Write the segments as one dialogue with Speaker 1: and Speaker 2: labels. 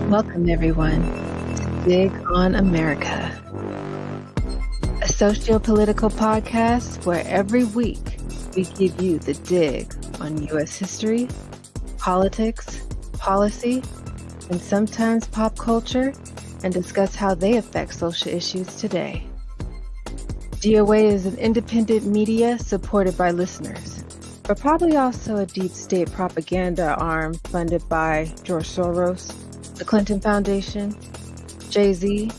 Speaker 1: Welcome, everyone, to Dig on America, a socio-political podcast where every week we give you the dig on U.S. history, politics, policy, and sometimes pop culture, and discuss how they affect social issues today. DOA is an independent media supported by listeners, but probably also a deep state propaganda arm funded by George Soros, the Clinton Foundation, Jay-Z,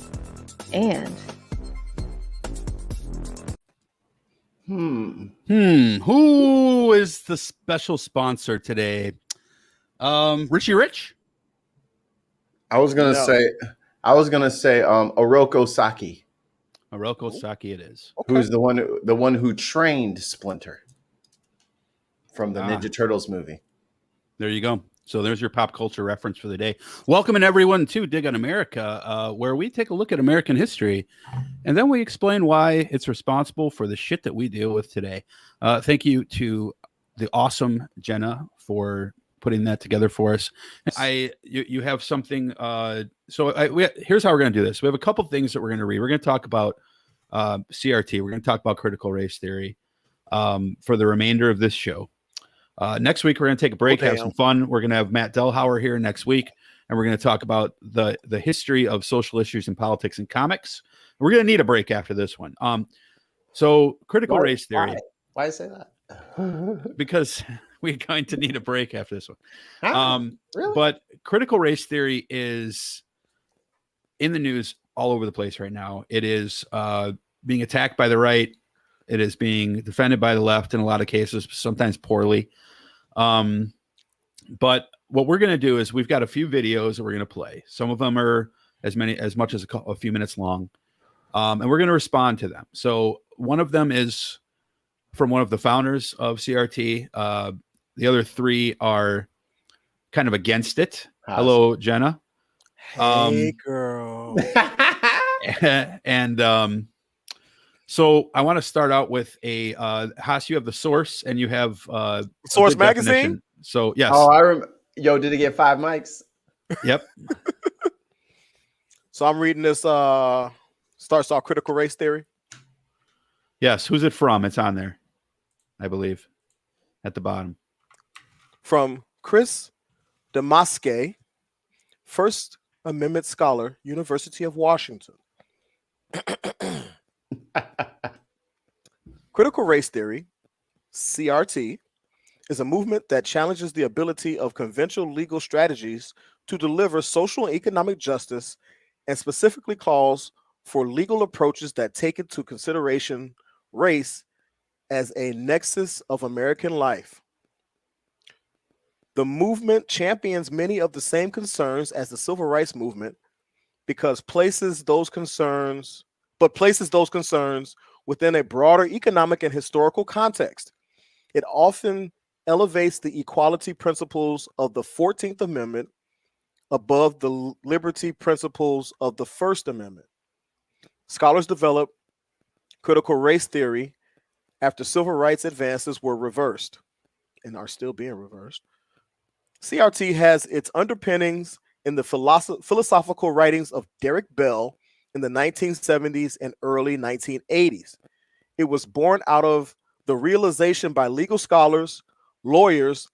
Speaker 1: and...
Speaker 2: Who is the special sponsor today? Richie Rich?
Speaker 3: I was gonna say Oroko Saki.
Speaker 2: Oroko Saki it is.
Speaker 3: Okay. Who's the one who trained Splinter from the Ninja Turtles movie.
Speaker 2: There you go. So there's your pop culture reference for the day. Welcome everyone to Dig on America, where we take a look at American history, and then we explain why it's responsible for the shit that we deal with today. Thank you to the awesome Jenna for putting that together for us. You have something. Here's how we're going to do this. We have a couple things that we're going to read. We're going to talk about CRT. We're going to talk about critical race theory for the remainder of this show. Next week, we're going to take a break, have some fun. We're going to have Matt Delhauer here next week, and we're going to talk about the history of social issues in politics and comics. We're going to need a break after this one. So critical race theory.
Speaker 3: Why say that?
Speaker 2: Because we're going to need a break after this one.
Speaker 3: Really?
Speaker 2: But critical race theory is in the news all over the place right now. It is being attacked by the right. It is being defended by the left in a lot of cases, sometimes poorly. But what we're going to do is we've got a few videos that we're going to play. Some of them are as much as a few minutes long. And we're going to respond to them. So one of them is from one of the founders of CRT. The other three are kind of against it. Hello, Jenna.
Speaker 4: Hey, girl.
Speaker 2: And so I want to start out with a Haas. You have the source, and you have
Speaker 4: Source magazine.
Speaker 2: Definition. So yes.
Speaker 3: Oh, I remember. Yo, did it get 5 mics?
Speaker 2: Yep.
Speaker 4: So I'm reading this. Starts off critical race theory.
Speaker 2: Yes. Who's it from? It's on there, I believe, at the bottom.
Speaker 4: From Chris Damaske, First Amendment scholar, University of Washington. Critical race theory, CRT, is a movement that challenges the ability of conventional legal strategies to deliver social and economic justice, and specifically calls for legal approaches that take into consideration race as a nexus of American life. The movement champions many of the same concerns as the civil rights movement because places those concerns within a broader economic and historical context. It often elevates the equality principles of the 14th Amendment above the liberty principles of the First Amendment. Scholars developed critical race theory after civil rights advances were reversed and are still being reversed. CRT has its underpinnings in the philosophical writings of Derek Bell in the 1970s and early 1980s. It was born out of the realization by legal scholars, lawyers,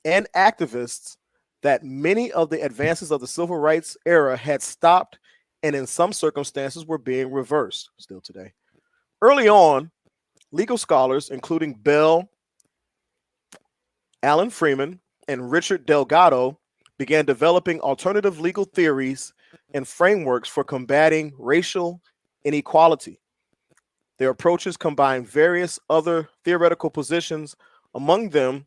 Speaker 4: and activists that many of the advances of the civil rights era had stopped and in some circumstances were being reversed still today. Early on, legal scholars, including Bell, Alan Freeman, and Richard Delgado, began developing alternative legal theories and frameworks for combating racial inequality. Their approaches combine various other theoretical positions, among them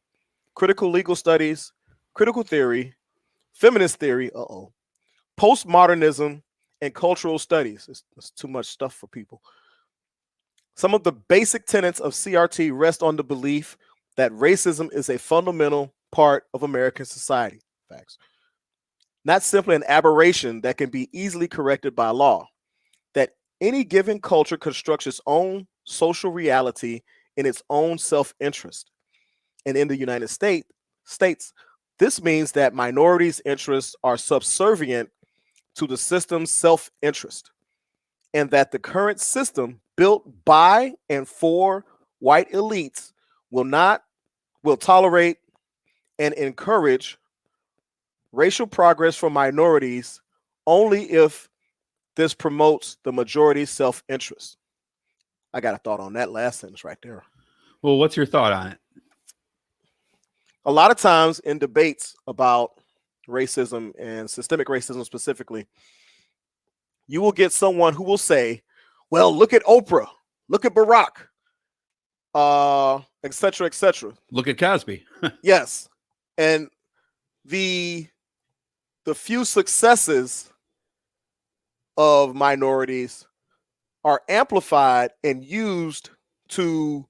Speaker 4: critical legal studies, critical theory, feminist theory, postmodernism, and cultural studies. It's too much stuff for people. Some of the basic tenets of CRT rest on the belief that racism is a fundamental part of American society. Facts. Not simply an aberration that can be easily corrected by law. That any given culture constructs its own social reality in its own self-interest. And in the United States, this means that minorities' interests are subservient to the system's self-interest, and that the current system built by and for white elites will tolerate and encourage racial progress for minorities only if this promotes the majority's self-interest. I got a thought on that last sentence right there.
Speaker 2: Well, what's your thought on it?
Speaker 4: A lot of times in debates about racism and systemic racism specifically, you will get someone who will say, well, look at Oprah, look at Barack, et cetera, et cetera.
Speaker 2: Look at Cosby.
Speaker 4: Yes. And the few successes of minorities are amplified and used to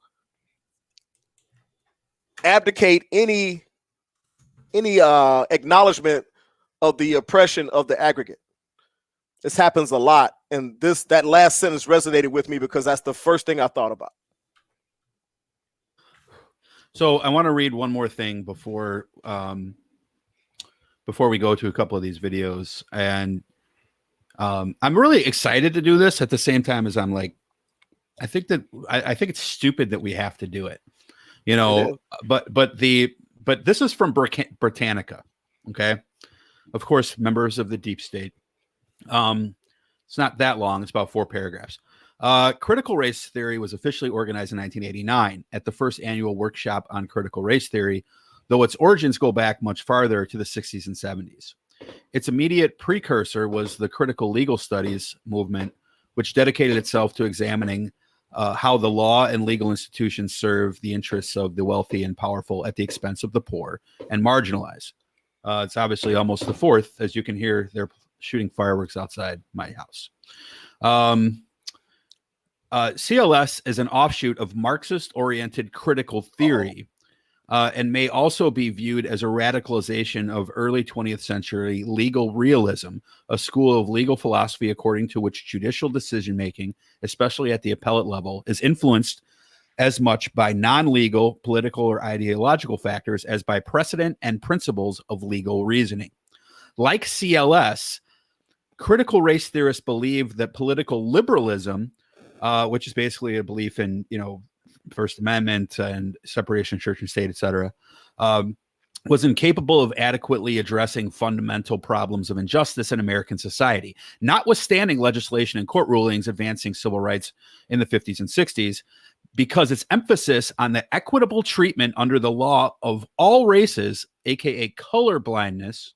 Speaker 4: abdicate any acknowledgement of the oppression of the aggregate. This happens a lot, and that last sentence resonated with me because that's the first thing I thought about.
Speaker 2: So I want to read one more thing before we go to a couple of these videos, and I'm really excited to do this at the same time as I'm like, I think it's stupid that we have to do it, you know. But this is from Britannica, okay? Of course, members of the deep state. It's not that long. It's about 4 paragraphs. Critical race theory was officially organized in 1989 at the first annual workshop on critical race theory, though its origins go back much farther to the 60s and 70s. Its immediate precursor was the critical legal studies movement, which dedicated itself to examining how the law and legal institutions serve the interests of the wealthy and powerful at the expense of the poor and marginalized. It's obviously almost the 4th, as you can hear, they're shooting fireworks outside my house. CLS is an offshoot of Marxist-oriented critical theory, and may also be viewed as a radicalization of early 20th century legal realism, a school of legal philosophy according to which judicial decision-making, especially at the appellate level, is influenced as much by non-legal, political, or ideological factors as by precedent and principles of legal reasoning. Like CLS, critical race theorists believe that political liberalism, which is basically a belief in, First Amendment and separation of church and state, et cetera, was incapable of adequately addressing fundamental problems of injustice in American society, notwithstanding legislation and court rulings advancing civil rights in the 50s and 60s, because its emphasis on the equitable treatment under the law of all races, aka color blindness,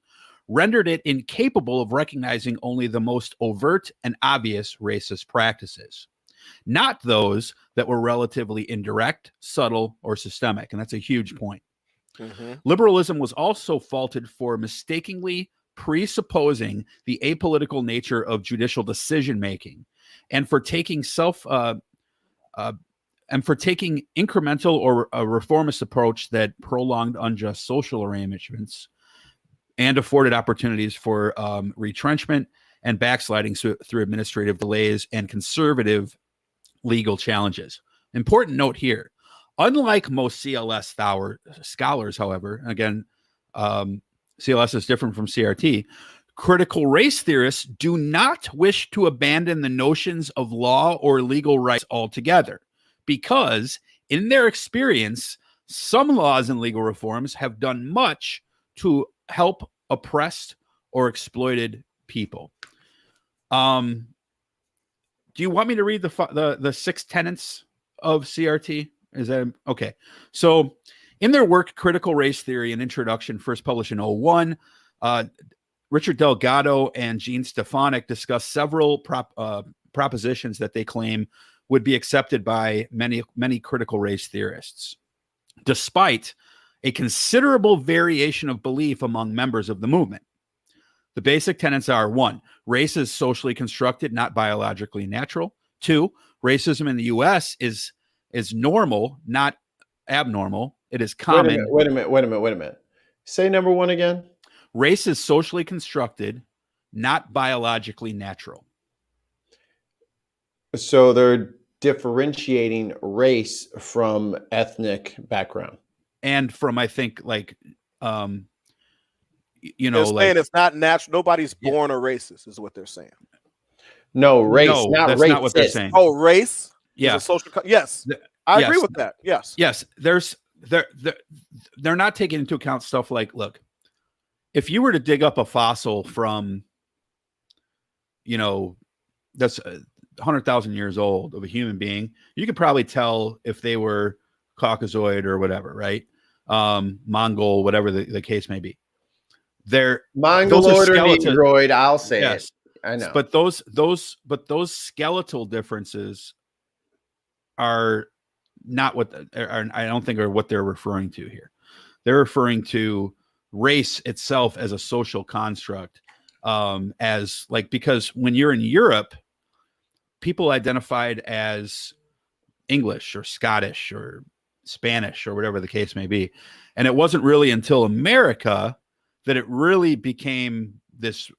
Speaker 2: rendered it incapable of recognizing only the most overt and obvious racist practices, not those that were relatively indirect, subtle, or systemic. And that's a huge point. Mm-hmm. Liberalism was also faulted for mistakenly presupposing the apolitical nature of judicial decision-making and for taking incremental or a reformist approach that prolonged unjust social arrangements and afforded opportunities for retrenchment and backsliding through administrative delays and conservative legal challenges. Important note here, unlike most CLS scholars, however, again, CLS is different from CRT, critical race theorists do not wish to abandon the notions of law or legal rights altogether, because in their experience, some laws and legal reforms have done much to help oppressed or exploited people. Do you want me to read the 6 tenets of CRT? Is that okay? So in their work, Critical Race Theory, an Introduction, first published in 2001, Richard Delgado and Gene Stefanik discuss several propositions that they claim would be accepted by many critical race theorists, despite a considerable variation of belief among members of the movement. The basic tenets are: 1, race is socially constructed, not biologically natural. 2, racism in the U.S. is normal, not abnormal. It is common.
Speaker 3: Wait a minute. Say number 1 again.
Speaker 2: Race is socially constructed, not biologically natural.
Speaker 3: So they're differentiating race from ethnic background.
Speaker 2: And from, I think, you
Speaker 4: They're
Speaker 2: know, like
Speaker 4: saying it's not natural. Nobody's born a racist, is what they're saying.
Speaker 3: No, race,
Speaker 2: no,
Speaker 3: not
Speaker 2: that's
Speaker 3: racist.
Speaker 2: not what they're saying.
Speaker 4: Oh, race
Speaker 2: Yeah.
Speaker 4: is a social. Yes, I agree
Speaker 2: yes.
Speaker 4: with that. Yes.
Speaker 2: Yes, they're not taking into account stuff like, look, if you were to dig up a fossil from, you know, that's 100,000 years old of a human being, you could probably tell if they were Caucasoid or whatever, right? Mongol, whatever the case may be. They're
Speaker 3: Mongoloid or Negroid, I'll say
Speaker 2: yes,
Speaker 3: it. I know.
Speaker 2: But those skeletal differences are not what I don't think are what they're referring to here. They're referring to race itself as a social construct, as like, because when you're in Europe, people identified as English or Scottish or Spanish or whatever the case may be. And it wasn't really until America that it really became this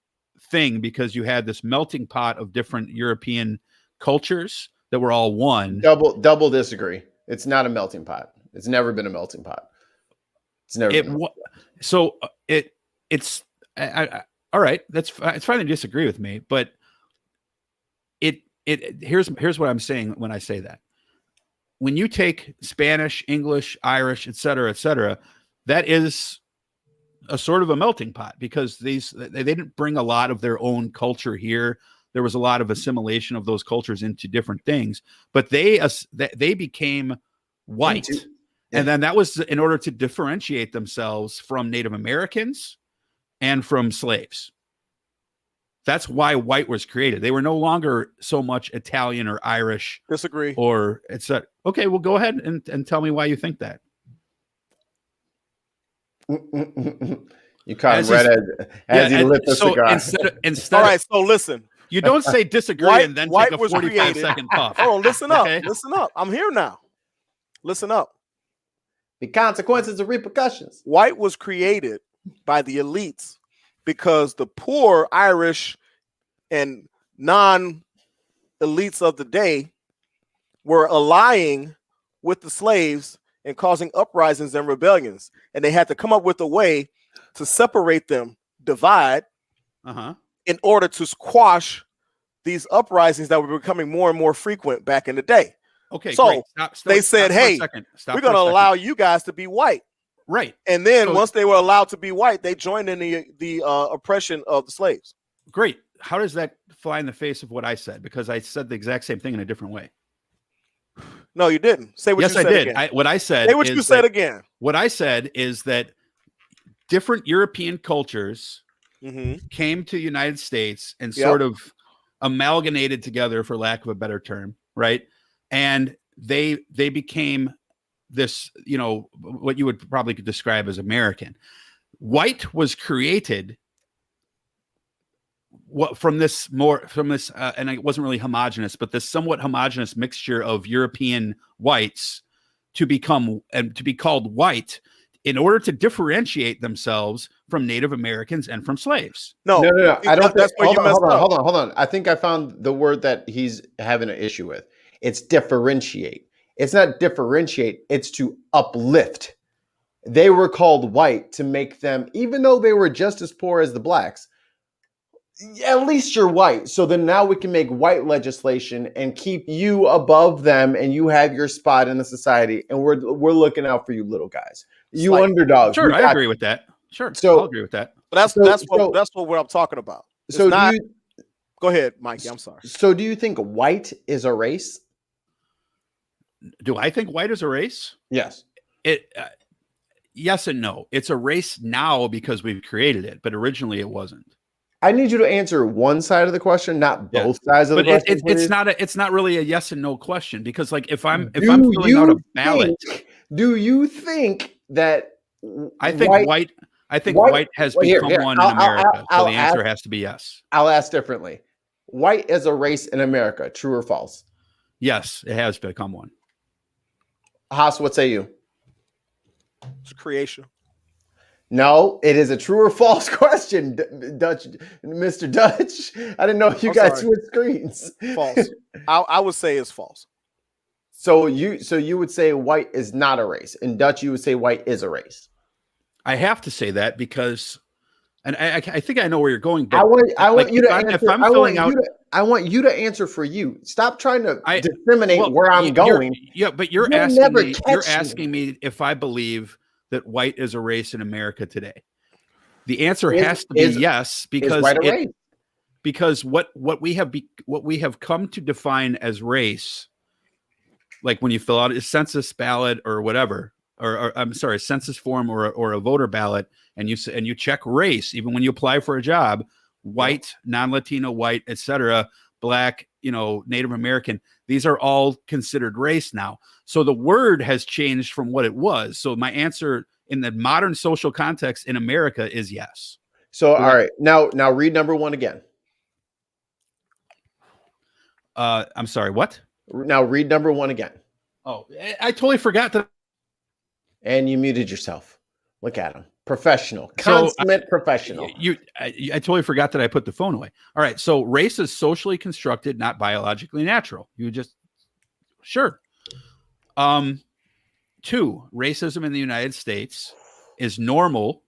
Speaker 2: thing, because you had this melting pot of different European cultures that were all one.
Speaker 3: Double disagree. It's not a melting pot. It's never been a melting pot. It's never been.
Speaker 2: So it's all right. It's fine to disagree with me, but here's what I'm saying when I say that. When you take Spanish, English, Irish, et cetera, that is a sort of a melting pot, because they didn't bring a lot of their own culture here. There was a lot of assimilation of those cultures into different things, but they became white. And then that was in order to differentiate themselves from Native Americans and from slaves. That's why white was created. They were no longer so much Italian or Irish.
Speaker 4: Disagree.
Speaker 2: Or it's okay. Well, go ahead and tell me why you think that.
Speaker 3: You caught him right as he lit the cigar.
Speaker 4: Instead, all right. So listen.
Speaker 2: You don't say disagree and then take a 45-second puff.
Speaker 4: Oh, listen up. Okay? Listen up. I'm here now. Listen up.
Speaker 3: The consequences of repercussions.
Speaker 4: White was created by the elites because the poor Irish and non-elites of the day were allying with the slaves and causing uprisings and rebellions. And they had to come up with a way to separate them, divide, in order to squash these uprisings that were becoming more and more frequent back in the day.
Speaker 2: Okay,
Speaker 4: so they said, hey, we're going to allow you guys to be white.
Speaker 2: Right.
Speaker 4: And then once they were allowed to be white, they joined in the oppression of the slaves.
Speaker 2: Great. How does that fly in the face of what I said? Because I said the exact same thing in a different way.
Speaker 4: No, you didn't. Say what you said.
Speaker 2: Yes, I did.
Speaker 4: Again.
Speaker 2: What I said.
Speaker 4: Say what you said again.
Speaker 2: What I said is that different European cultures came to the United States and sort of amalgamated together, for lack of a better term, right? And they became this, you know, what you would probably describe as American. White was created from this, and it wasn't really homogenous, but this somewhat homogenous mixture of European whites to become and to be called white in order to differentiate themselves from Native Americans and from slaves.
Speaker 3: No. I don't. That's where you messed up. Hold on. I think I found the word that he's having an issue with. It's differentiate. It's not differentiate. It's to uplift. They were called white to make them, even though they were just as poor as the blacks, at least you're white. So then now we can make white legislation and keep you above them, and you have your spot in the society. And we're looking out for you little guys, you underdogs.
Speaker 2: Sure, I agree with that. Sure, so I'll agree with that.
Speaker 4: But that's what I'm talking about. It's
Speaker 3: so
Speaker 4: not, go ahead, Mikey. I'm sorry.
Speaker 3: So do you think white is a race?
Speaker 2: Do I think white is a race?
Speaker 3: Yes.
Speaker 2: Yes and no. It's a race now because we've created it, but originally it wasn't.
Speaker 3: I need you to answer one side of the question, not both sides of the question.
Speaker 2: It's not really a yes and no question, because like if I'm filling out a ballot,
Speaker 3: do you think that
Speaker 2: I think white has become one in America? So the answer has to be yes.
Speaker 3: I'll ask differently. White is a race in America, true or false?
Speaker 2: Yes, it has become one.
Speaker 3: Haas, what say you?
Speaker 4: It's creation.
Speaker 3: No, it is a true or false question, Mr. Dutch. I didn't know you guys switched screens.
Speaker 4: False. I would say it's false.
Speaker 3: So you would say white is not a race, and Dutch, you would say white is a race.
Speaker 2: I have to say that because And I think I know where you're going. But
Speaker 3: I want you to
Speaker 2: if
Speaker 3: answer.
Speaker 2: I'm filling out,
Speaker 3: I want you to answer for you. Stop trying to disseminate
Speaker 2: well,
Speaker 3: where I'm going.
Speaker 2: Yeah, but you're
Speaker 3: You'll
Speaker 2: asking
Speaker 3: never
Speaker 2: me.
Speaker 3: catch
Speaker 2: You're
Speaker 3: me.
Speaker 2: asking me if I believe that white is a race in America today. The answer has to be yes, because
Speaker 3: white a race?
Speaker 2: Because what we have come to define as race, like when you fill out a census ballot or whatever, or I'm sorry, census form or a voter ballot, and you check race, even when you apply for a job, white, non-Latino, white, etc., black, Native American, these are all considered race now. So the word has changed from what it was. So my answer in the modern social context in America is yes.
Speaker 3: So all right, now read number 1 again.
Speaker 2: I'm sorry, what?
Speaker 3: Now read number 1 again.
Speaker 2: Oh, I totally forgot that.
Speaker 3: And you muted yourself. Look at him. Professional. Consummate professional.
Speaker 2: I totally forgot that I put the phone away. All right. So race is socially constructed, not biologically natural. Sure. 2, racism in the United States is normal.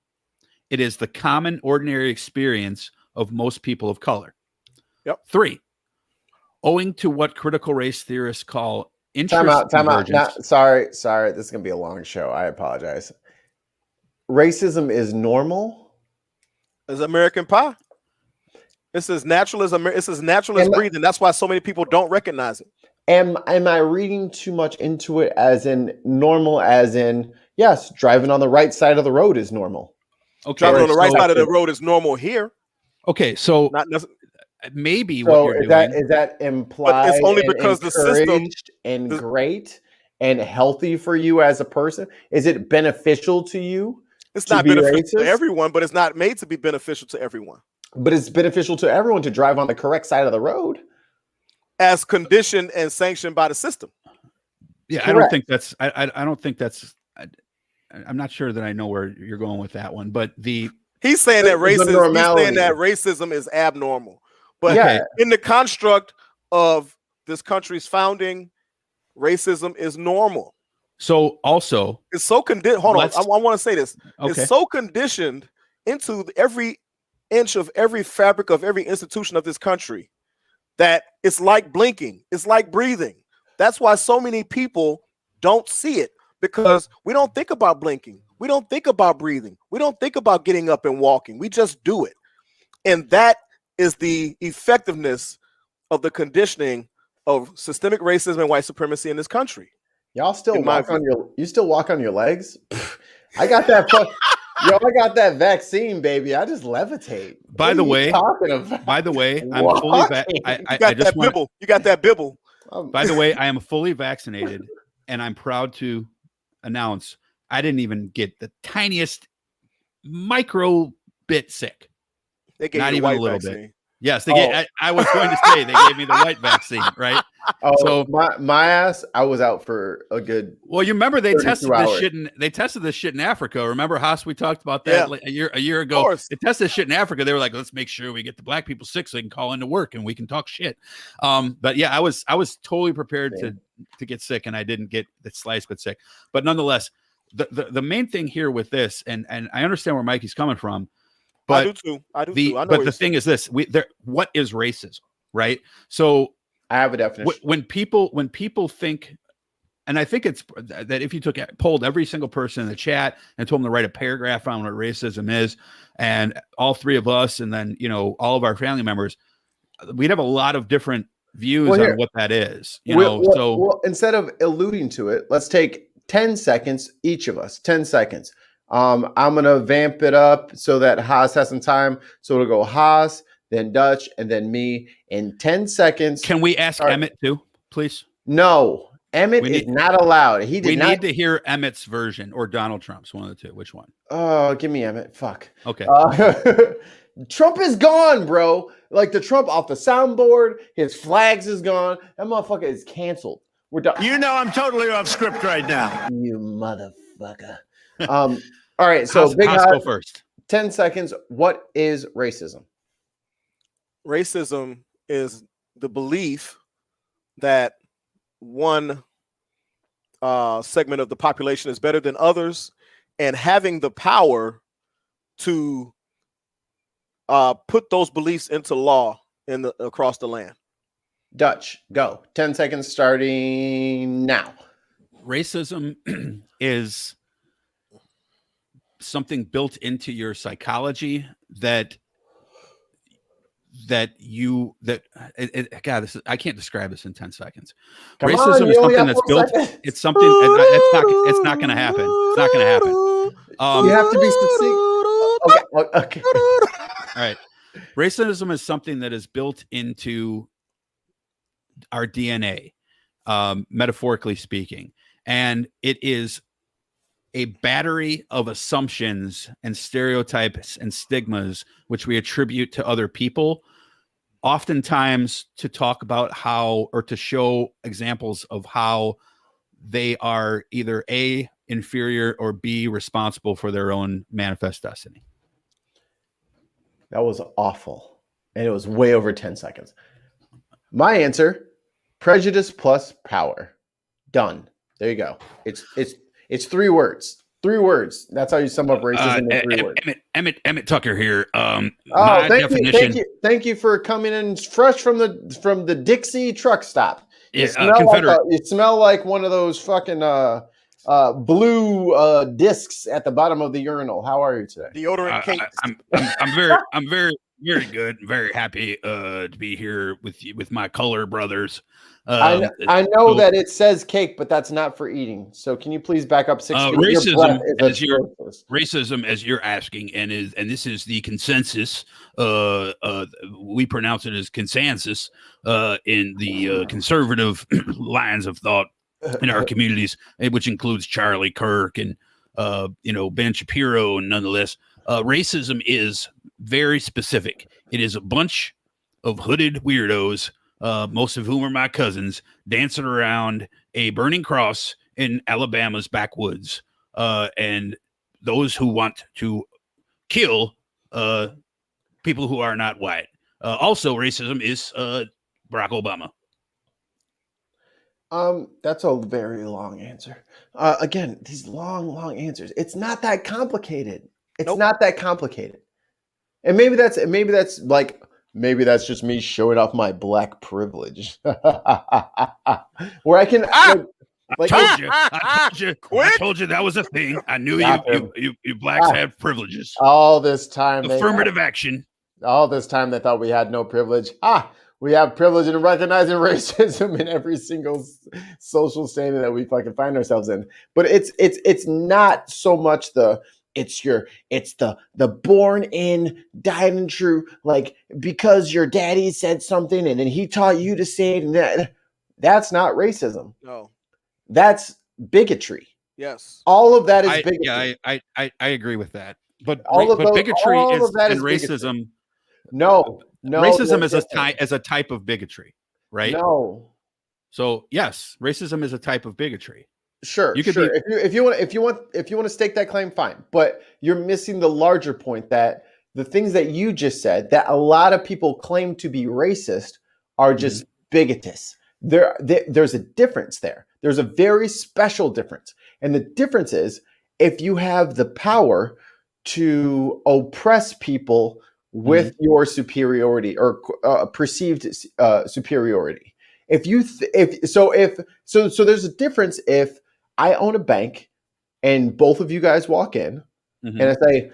Speaker 2: It is the common, ordinary experience of most people of color.
Speaker 4: Yep.
Speaker 2: 3, owing to what critical race theorists call interest
Speaker 3: Time out.
Speaker 2: convergence.
Speaker 3: Sorry. This is going to be a long show. I apologize. Racism is normal?
Speaker 4: As American pie. It's as natural as breathing. That's why so many people don't recognize it.
Speaker 3: Am I reading too much into it as in normal, as in, yes, driving on the right side of the road is normal?
Speaker 2: Okay.
Speaker 4: Driving on the right side of the road is normal here.
Speaker 2: Okay. So
Speaker 4: not necessarily.
Speaker 2: Maybe what you're doing
Speaker 3: is that implied?
Speaker 4: But it's only because the system
Speaker 3: and great and healthy for you as a person. Is it beneficial to you?
Speaker 4: It's not beneficial to everyone, but it's not made to be beneficial to everyone.
Speaker 3: But it's beneficial to everyone to drive on the correct side of the road,
Speaker 4: as conditioned and sanctioned by the system.
Speaker 2: Yeah, correct. I don't think that's. I don't think that's. I'm not sure that I know where you're going with that one, but he's
Speaker 4: saying that racism is abnormal. But in the construct of this country's founding, racism is normal.
Speaker 2: So also,
Speaker 4: it's so conditioned. Hold on, I want to say this.
Speaker 2: Okay.
Speaker 4: It's so conditioned into every inch of every fabric of every institution of this country that it's like blinking. It's like breathing. That's why so many people don't see it, because we don't think about blinking. We don't think about breathing. We don't think about getting up and walking. We just do it. And that is the effectiveness of the conditioning of systemic racism and white supremacy in this country.
Speaker 3: Y'all still walk on your legs? I got that I got that vaccine, baby. I just levitate.
Speaker 2: By the way, I'm fully
Speaker 4: You got that bibble.
Speaker 2: By the way, I am fully vaccinated, and I'm proud to announce I didn't even get the tiniest micro bit sick.
Speaker 4: They gave
Speaker 2: not
Speaker 4: you
Speaker 2: even
Speaker 4: a
Speaker 2: little
Speaker 4: vaccine.
Speaker 2: bit. Yes, they gave. I was going to say they gave me the white vaccine, right?
Speaker 3: Oh, so my ass, I was out for a good.
Speaker 2: Well, you remember they tested
Speaker 3: hours.
Speaker 2: this shit in Africa. Remember, Haas? We talked about that a year ago. They tested this shit in Africa. They were like, let's make sure we get the black people sick so they can call into work and we can talk shit. But yeah, I was totally prepared to get sick, and I didn't get the slice but sick. But nonetheless, the main thing here with this, and I understand where Mikey's coming from. But
Speaker 4: I do too. I know
Speaker 2: but the thing is this: what is racism, right? So
Speaker 3: I have a definition.
Speaker 2: When people think, and I think it's that if you polled every single person in the chat and told them to write a paragraph on what racism is, and all three of us, and then all of our family members, we'd have a lot of different views on what that is.
Speaker 3: So instead of alluding to it, let's take 10 seconds, each of us, 10 seconds. I'm gonna vamp it up so that Haas has some time. So it'll go Haas, then Dutch, and then me in 10 seconds.
Speaker 2: Can we ask Emmett too, please?
Speaker 3: No, Emmett is not allowed. We
Speaker 2: need to hear Emmett's version or Donald Trump's, one of the two. Which one?
Speaker 3: Oh, give me Emmett. Fuck.
Speaker 2: Okay.
Speaker 3: Trump is gone, bro. Like the Trump off the soundboard, his flags is gone. That motherfucker is canceled. We're done.
Speaker 5: I'm totally off script right now.
Speaker 3: You motherfucker. All right, so Big Haas,
Speaker 2: go first.
Speaker 3: 10 seconds. What is racism?
Speaker 4: Racism is the belief that one segment of the population is better than others, and having the power to put those beliefs into law across the land?
Speaker 3: Dutch, go. 10 seconds starting now.
Speaker 2: Racism is something built into your psychology that God, I can't describe this in 10 seconds.
Speaker 3: Come
Speaker 2: Racism
Speaker 3: on,
Speaker 2: is something that's built. Seconds. It's something. It's not going to happen. It's not going to happen.
Speaker 3: You have to be succinct. Okay.
Speaker 2: All right. Racism is something that is built into our DNA, metaphorically speaking, and it is a battery of assumptions and stereotypes and stigmas which we attribute to other people, oftentimes to talk about how, or to show examples of how they are either A, inferior, or B, responsible for their own manifest destiny.
Speaker 3: That was awful. And it was way over 10 seconds. My answer, prejudice plus power. Done. There you go. It's 3 words. 3 words. That's how you sum up racism in 3 words.
Speaker 2: Emmett Tucker here.
Speaker 3: Thank you for coming in fresh from the Dixie truck stop. You smell like one of those fucking blue discs at the bottom of the urinal. How are you today?
Speaker 4: Deodorant cakes.
Speaker 2: I'm very good. Very happy to be here with my color brothers.
Speaker 3: I know that it says cake, but that's not for eating. So can you please back up 6 feet?
Speaker 2: Racism, as you're asking, and this is the consensus. We pronounce it as consensus in the conservative lines of thought in our communities, which includes Charlie Kirk and Ben Shapiro, and nonetheless, racism is very specific. It is a bunch of hooded weirdos, most of whom are my cousins, dancing around a burning cross in Alabama's backwoods, and those who want to kill people who are not white. Also, racism is Barack Obama.
Speaker 3: That's a very long answer. Again, these long answers. It's not that complicated. It's not that complicated. And maybe that's just me showing off my black privilege. Where I can
Speaker 2: I told you that was a thing. I knew you blacks have privileges.
Speaker 3: All this time,
Speaker 2: affirmative action.
Speaker 3: All this time they thought we had no privilege. We have privilege in recognizing racism in every single social standing that we fucking find ourselves in. But it's not so much it's the born in, died and true, like because your daddy said something and then he taught you to say it, and that's not racism.
Speaker 4: No.
Speaker 3: That's bigotry.
Speaker 4: Yes.
Speaker 3: All of that is bigotry.
Speaker 2: Yeah, I agree with that. But
Speaker 3: is
Speaker 2: bigotry and racism.
Speaker 3: Bigotry. No,
Speaker 2: racism is a type of bigotry, right?
Speaker 3: No.
Speaker 2: So yes, racism is a type of bigotry.
Speaker 3: Sure. If you want to stake that claim, fine. But you're missing the larger point that the things that you just said that a lot of people claim to be racist are just bigotous. There's a difference there. There's a very special difference. And the difference is if you have the power to oppress people with your superiority or perceived superiority. So there's a difference if I own a bank and both of you guys walk in and I say,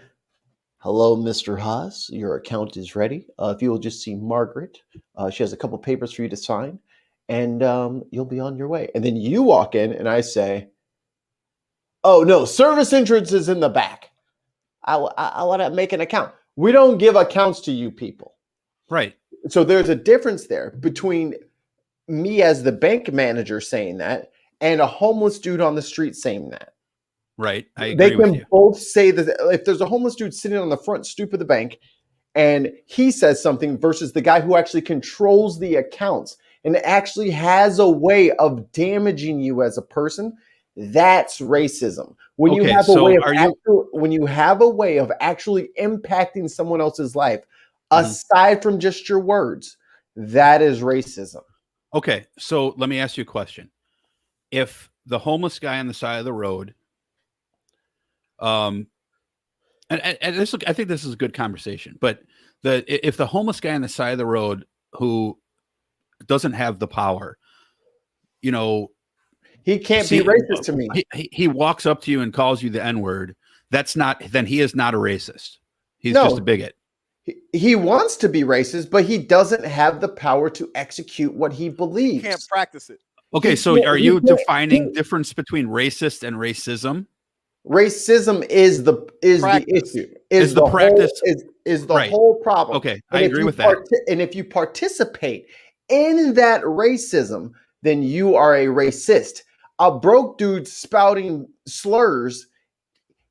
Speaker 3: "Hello, Mr. Haas, your account is ready. If you will just see Margaret, she has a couple papers for you to sign, and you'll be on your way." And then you walk in and I say, "Oh no, service entrance is in the back. I want to make an account." We don't give accounts to you people.
Speaker 2: Right.
Speaker 3: So there's a difference there between me as the bank manager saying that and a homeless dude on the street saying that.
Speaker 2: Right. I agree with you.
Speaker 3: They can both say that if there's a homeless dude sitting on the front stoop of the bank and he says something versus the guy who actually controls the accounts and actually has a way of damaging you as a person, that's racism. When you have a way of actually impacting someone else's life, aside from just your words, that is racism.
Speaker 2: Okay, so let me ask you a question. If the homeless guy on the side of the road, and And this, I think this is a good conversation. But if the homeless guy on the side of the road who doesn't have the power, you know,
Speaker 3: he can't be racist to me.
Speaker 2: He walks up to you and calls you the N-word. Then he is not a racist. He's just a bigot.
Speaker 3: He wants to be racist, but he doesn't have the power to execute what he believes.
Speaker 4: He can't practice it.
Speaker 2: Okay, so are you defining difference between racist and racism?
Speaker 3: Racism is the issue. Is the practice is the whole problem.
Speaker 2: Okay, I agree with that.
Speaker 3: And if you participate in that racism, then you are a racist. A broke dude spouting slurs,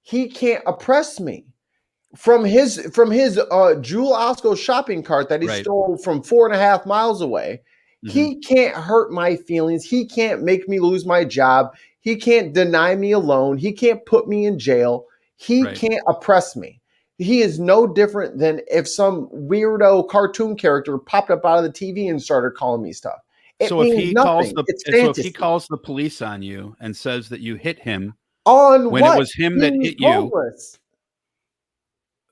Speaker 3: he can't oppress me. From his Jewel Osco shopping cart that he stole from 4.5 miles away, he can't hurt my feelings. He can't make me lose my job. He can't deny me a loan. He can't put me in jail. He can't oppress me. He is no different than if some weirdo cartoon character popped up out of the TV and started calling me stuff.
Speaker 2: So if he calls the police on you and says that you hit him
Speaker 3: on
Speaker 2: when
Speaker 3: what?
Speaker 2: It was him that hit
Speaker 3: homeless.
Speaker 2: You.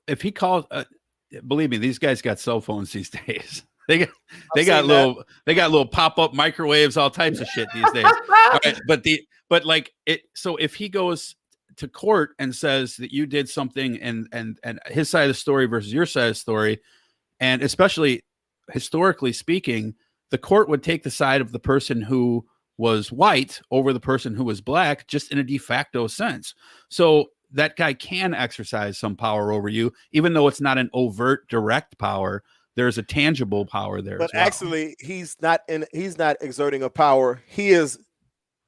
Speaker 2: If he calls, believe me, these guys got cell phones these days. They got little pop-up microwaves, all types of shit these days. All right, so if he goes to court and says that you did something and his side of the story versus your side of the story, and especially historically speaking, the court would take the side of the person who was white over the person who was black, just in a de facto sense. So that guy can exercise some power over you, even though it's not an overt, direct power. There's a tangible power there.
Speaker 4: But actually, he's not exerting a power. He is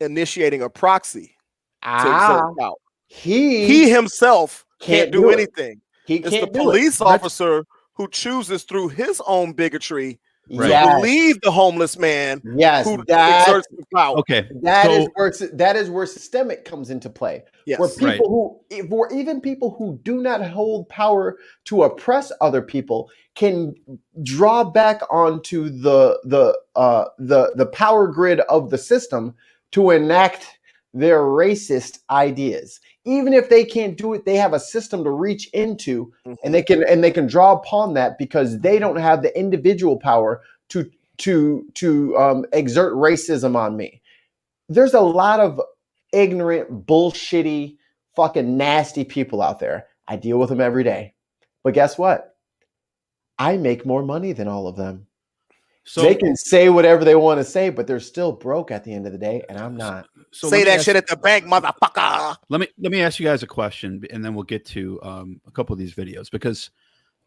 Speaker 4: initiating a proxy to exert power. He himself can't do anything. It's the police officer who chooses through his own bigotry to believe the homeless man who exerts the power.
Speaker 2: Okay.
Speaker 3: That is where systemic comes into play. Yes. Where even people who do not hold power to oppress other people can draw back onto the power grid of the system to enact their racist ideas. Even if they can't do it, they have a system to reach into, and they can draw upon that because they don't have the individual power to exert racism on me. There's a lot of ignorant, bullshitty, fucking nasty people out there. I deal with them every day. But guess what? I make more money than all of them. So they can say whatever they want to say, but they're still broke at the end of the day, and I'm not.
Speaker 4: So say that shit at the bank, motherfucker.
Speaker 2: Let me ask you guys a question, and then we'll get to a couple of these videos because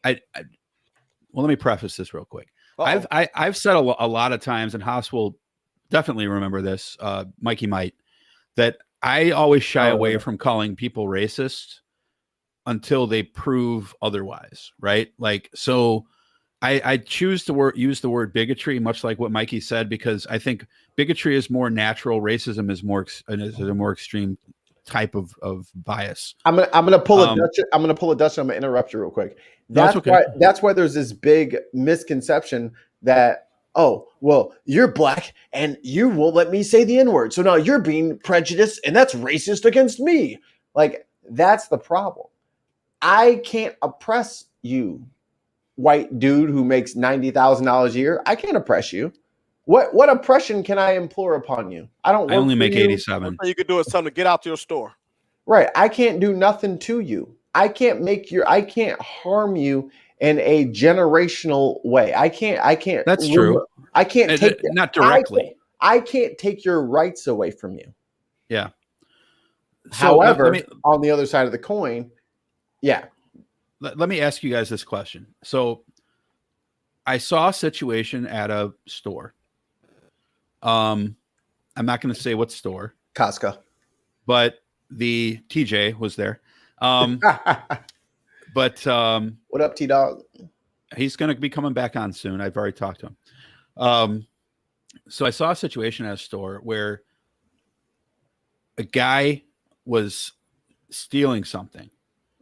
Speaker 2: let me preface this real quick. I've said a lot of times, and Haas will definitely remember this. Mikey might, that I always shy away from calling people racist until they prove otherwise, right? Like, so I choose to use the word bigotry, much like what Mikey said, because I think bigotry is more natural. Racism is a more extreme type of bias.
Speaker 3: I'm gonna pull a Dutch. I'm gonna interrupt you real quick. That's why there's this big misconception that, oh, well, you're black and you won't let me say the N-word, so now you're being prejudiced and that's racist against me. Like, that's the problem. I can't oppress you, white dude who makes $90,000 a year. I can't oppress you. What oppression can I implore upon you? I
Speaker 2: only make 87.
Speaker 4: You could do is tell them to get out to your store.
Speaker 3: Right. I can't do nothing to you. I can't harm you in a generational way. I can't.
Speaker 2: That's true.
Speaker 3: I can't take
Speaker 2: not directly.
Speaker 3: I can't take your rights away from you.
Speaker 2: Yeah.
Speaker 3: However, on the other side of the coin, yeah.
Speaker 2: Let me ask you guys this question. So I saw a situation at a store. I'm not going to say what store.
Speaker 3: Costco.
Speaker 2: But the TJ was there. But
Speaker 3: what up, T-Dog?
Speaker 2: He's going to be coming back on soon. I've already talked to him. So I saw a situation at a store where a guy was stealing something.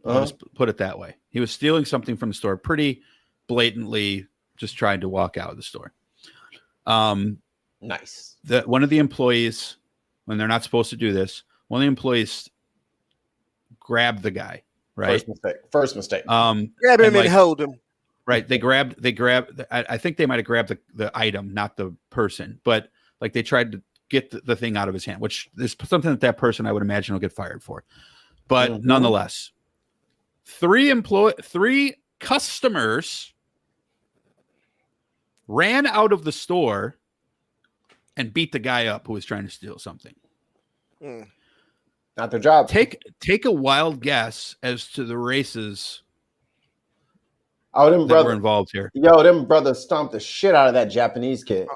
Speaker 2: I'll just put it that way. He was stealing something from the store, pretty blatantly, just trying to walk out of the store.
Speaker 3: Nice.
Speaker 2: One of the employees, when they're not supposed to do this, one of the employees grabbed the guy right?
Speaker 3: First mistake.
Speaker 4: Grab him and hold him.
Speaker 2: Right. They grabbed. I think they might have grabbed the item, not the person, but like they tried to get the thing out of his hand, which is something that person I would imagine will get fired for. But nonetheless, three customers ran out of the store and beat the guy up who was trying to steal something.
Speaker 3: Not their job.
Speaker 2: Take a wild guess as to the races
Speaker 3: them
Speaker 2: that were involved here.
Speaker 3: Yo, them brothers stomped the shit out of that Japanese kid.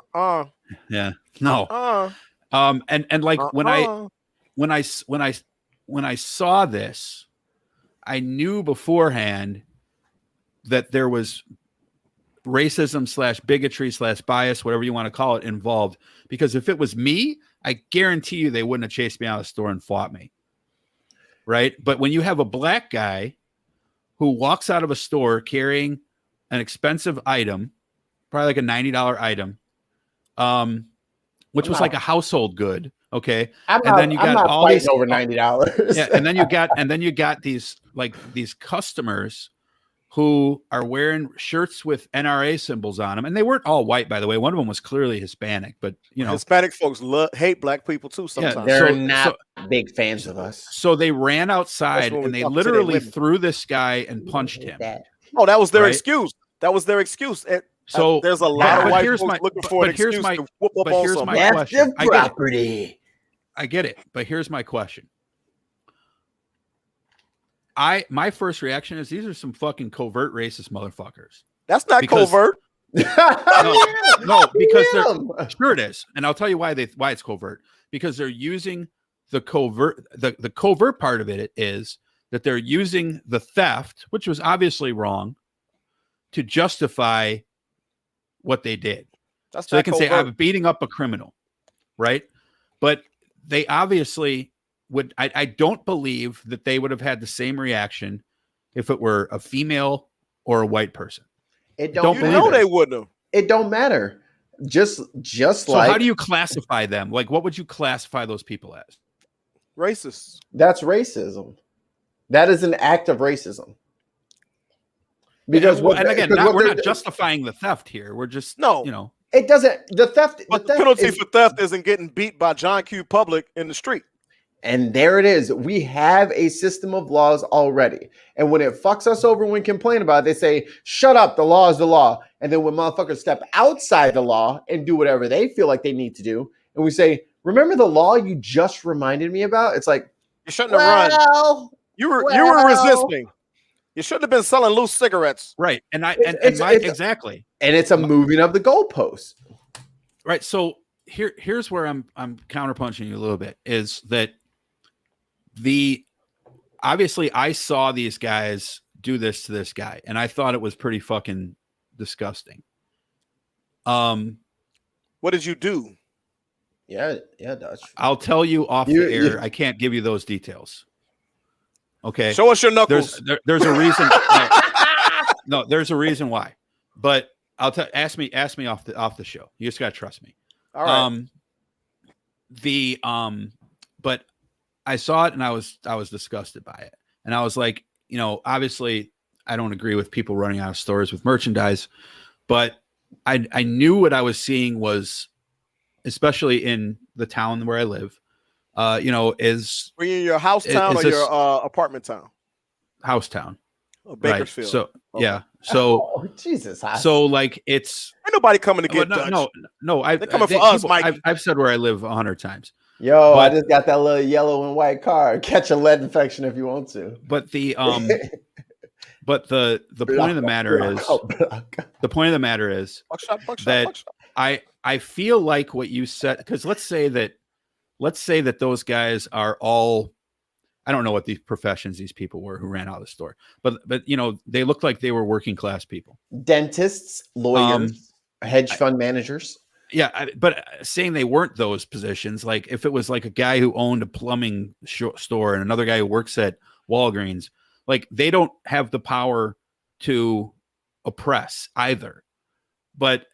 Speaker 2: Yeah. No. And like when I saw this, I knew beforehand that there was racism / bigotry / bias, whatever you want to call it, involved. Because if it was me, I guarantee you they wouldn't have chased me out of the store and fought me. Right. But when you have a black guy who walks out of a store carrying an expensive item, probably like a $90 item, which was like a household good. Okay. Then you got all these
Speaker 3: over $90.
Speaker 2: Yeah. And then you got these customers who are wearing shirts with NRA symbols on them. And they weren't all white, by the way. One of them was clearly Hispanic, but
Speaker 4: Hispanic folks hate black people too sometimes.
Speaker 3: Yeah, they're not big fans of us.
Speaker 2: So they ran outside and they literally threw this guy and punched him.
Speaker 4: Oh, that was their excuse. That was their excuse.
Speaker 2: So
Speaker 4: there's a lot of white folks looking for an excuse to whoop up on somebody.
Speaker 3: That's your property.
Speaker 2: I get it, but here's my question. My first reaction is these are some fucking covert racist motherfuckers.
Speaker 4: That's not covert.
Speaker 2: No, because sure it is, and I'll tell you why it's covert. Because they're using the covert. The covert part of it is that they're using the theft, which was obviously wrong, to justify what they did. So they can say I'm beating up a criminal, right? But they obviously would. I don't believe that they would have had the same reaction if it were a female or a white person.
Speaker 3: They
Speaker 4: wouldn't have.
Speaker 3: It don't matter. Just
Speaker 2: so
Speaker 3: like,
Speaker 2: how do you classify them? Like, what would you classify those people as?
Speaker 4: Racist.
Speaker 3: That's racism. That is an act of racism. Because
Speaker 2: we're not justifying the theft here. We're just
Speaker 3: it doesn't. The theft.
Speaker 4: But the penalty for theft isn't getting beat by John Q. Public in the street.
Speaker 3: And there it is. We have a system of laws already. And when it fucks us over when we complain about it, they say, shut up, the law is the law. And then when motherfuckers step outside the law and do whatever they feel like they need to do, and we say, remember the law you just reminded me about? It's like,
Speaker 4: you shouldn't have run. You were resisting. You shouldn't have been selling loose cigarettes.
Speaker 2: Right. Exactly.
Speaker 3: And it's a moving of the goalposts.
Speaker 2: Right. So here's where I'm counterpunching you a little bit, is that obviously I saw these guys do this to this guy, and I thought it was pretty fucking disgusting.
Speaker 4: What did you do?
Speaker 3: Yeah, Dutch.
Speaker 2: I'll tell you off the air. I can't give you those details. Okay.
Speaker 4: Show us your knuckles.
Speaker 2: There's a reason. No, there's a reason why. But I'll ask me off the show. You just gotta trust me.
Speaker 4: All right.
Speaker 2: But I saw it and I was disgusted by it. And I was like, obviously I don't agree with people running out of stores with merchandise, but I knew what I was seeing was, especially in the town where I live, were you
Speaker 4: in your house town or your apartment town?
Speaker 2: House town.
Speaker 4: Bakersfield.
Speaker 2: Right. So yeah. So
Speaker 3: Jesus.
Speaker 2: So like it's
Speaker 4: ain't nobody coming to get
Speaker 2: Dutch. No.
Speaker 4: They're coming for us, Mike.
Speaker 2: I've said where I live 100 times.
Speaker 3: Yo, I just got that little yellow and white card. Catch a lead infection if you want to.
Speaker 2: But the point of the matter is that I feel like what you said, because let's say that those guys are all, I don't know what these professions these people were who ran out of the store, but they looked like they were working class people. Dentists,
Speaker 3: lawyers, hedge fund managers.
Speaker 2: Yeah, but saying they weren't those positions, like if it was like a guy who owned a plumbing store and another guy who works at Walgreens, like they don't have the power to oppress either. But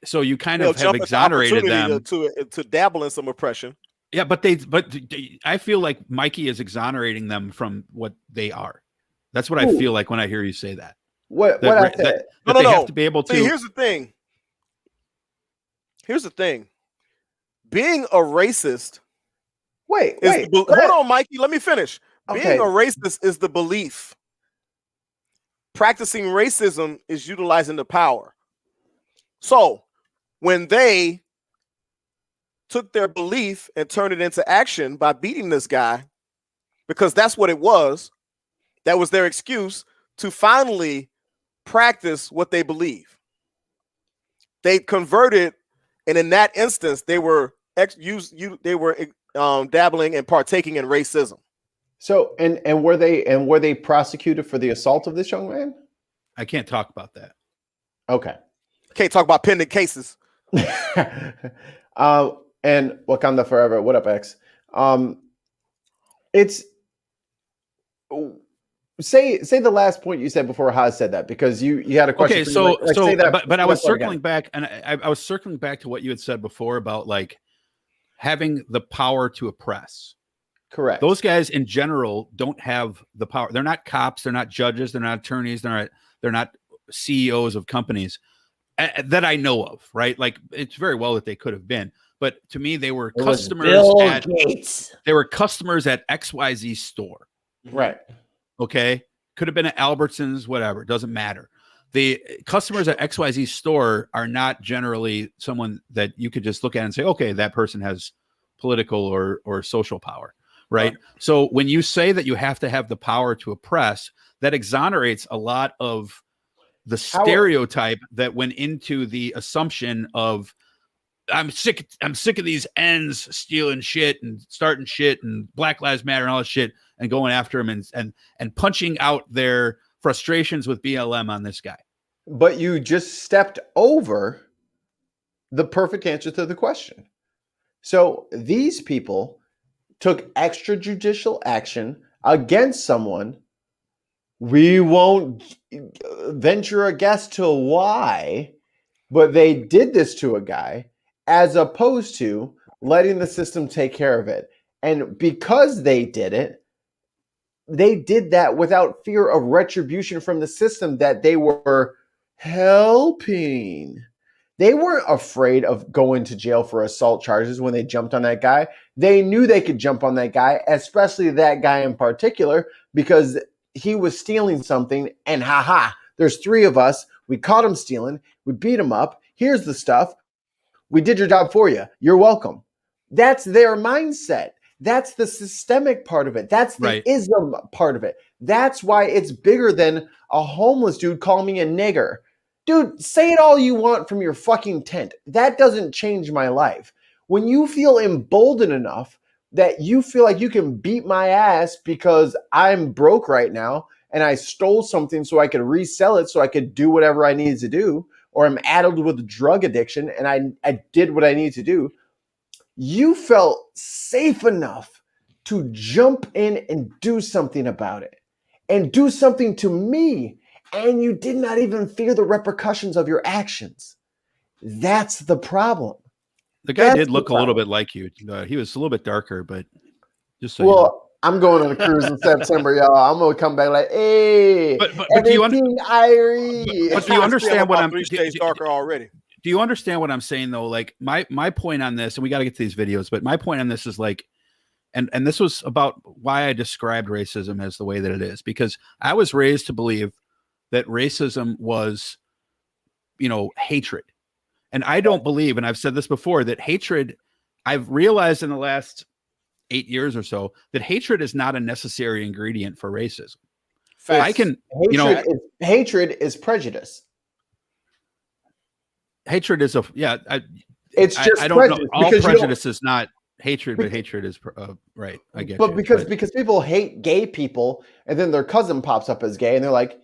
Speaker 2: so you kind of have exonerated them
Speaker 4: to dabble in some oppression.
Speaker 2: Yeah, but I feel like Mikey is exonerating them from what they are. That's what I feel like when I hear you say that.
Speaker 3: What I said?
Speaker 2: That they have to be able to.
Speaker 4: See, here's the thing. Being a racist.
Speaker 3: Wait.
Speaker 4: Hold on, Mikey. Let me finish.
Speaker 3: Okay.
Speaker 4: Being a racist is the belief. Practicing racism is utilizing the power. So when they took their belief and turned it into action by beating this guy, because that's what it was, that was their excuse to finally practice what they believe. They converted, and in that instance, they were dabbling and partaking in racism.
Speaker 3: So and were they prosecuted for the assault of this young man?
Speaker 2: I can't talk about that.
Speaker 3: Okay.
Speaker 4: Can't talk about pending cases.
Speaker 3: And Wakanda Forever. What up, X? It's say the last point you said before Haas said that, because you had a question.
Speaker 2: Okay,
Speaker 3: say that,
Speaker 2: but I was circling back, and I was circling back to what you had said before about like having the power to oppress.
Speaker 3: Correct.
Speaker 2: Those guys in general don't have the power. They're not cops. They're not judges. They're not attorneys. They're not CEOs of companies that I know of. Right? Like it's very well that they could have been, but to me, they were customers.
Speaker 3: Bill Gates.
Speaker 2: They were customers at XYZ store.
Speaker 3: Right.
Speaker 2: Okay. Could have been at Albertsons, whatever. It doesn't matter. The customers at XYZ store are not generally someone that you could just look at and say, okay, that person has political or social power. Right. So when you say that you have to have the power to oppress, that exonerates a lot of the stereotype that went into the assumption of I'm sick of these ends stealing shit and starting shit and Black Lives Matter and all this shit and going after him and punching out their frustrations with BLM on this guy.
Speaker 3: But you just stepped over the perfect answer to the question. So these people took extrajudicial action against someone. We won't venture a guess to why, but they did this to a guy as opposed to letting the system take care of it. And because they did that without fear of retribution from the system that they were helping. They weren't afraid of going to jail for assault charges when they jumped on that guy. They knew they could jump on that guy, especially that guy in particular, because he was stealing something and there's three of us. We caught him stealing. We beat him up. Here's the stuff. We did your job for you. You're welcome. That's their mindset. That's the systemic part of it. That's the ism part of it. That's why it's bigger than a homeless dude calling me a nigger. Dude, say it all you want from your fucking tent. That doesn't change my life. When you feel emboldened enough that you feel like you can beat my ass because I'm broke right now and I stole something so I could resell it so I could do whatever I needed to do, or I'm addled with drug addiction and I did what I needed to do, you felt safe enough to jump in and do something about it and do something to me. And you did not even fear the repercussions of your actions. That's the problem.
Speaker 2: The guy did look a little bit like you. He was a little bit darker, but just so
Speaker 3: you know. I'm going on a cruise in September, y'all. I'm going to come back like, hey,
Speaker 2: but do you
Speaker 3: Irie.
Speaker 2: Do you understand what I'm
Speaker 4: 3 shades darker already?
Speaker 2: Do you understand what I'm saying though? Like my point on this, and we got to get to these videos, but my point on this is like, and this was about why I described racism as the way that it is, because I was raised to believe that racism was, hatred. And I don't believe, and I've said this before, that hatred, I've realized in the last 8 years or so, that hatred is not a necessary ingredient for racism.
Speaker 3: Hatred is prejudice.
Speaker 2: Hatred is
Speaker 3: it's just
Speaker 2: I don't know. All prejudice is not hatred, but hatred is right. I get
Speaker 3: but
Speaker 2: you.
Speaker 3: Because people hate gay people, and then their cousin pops up as gay, and they're like,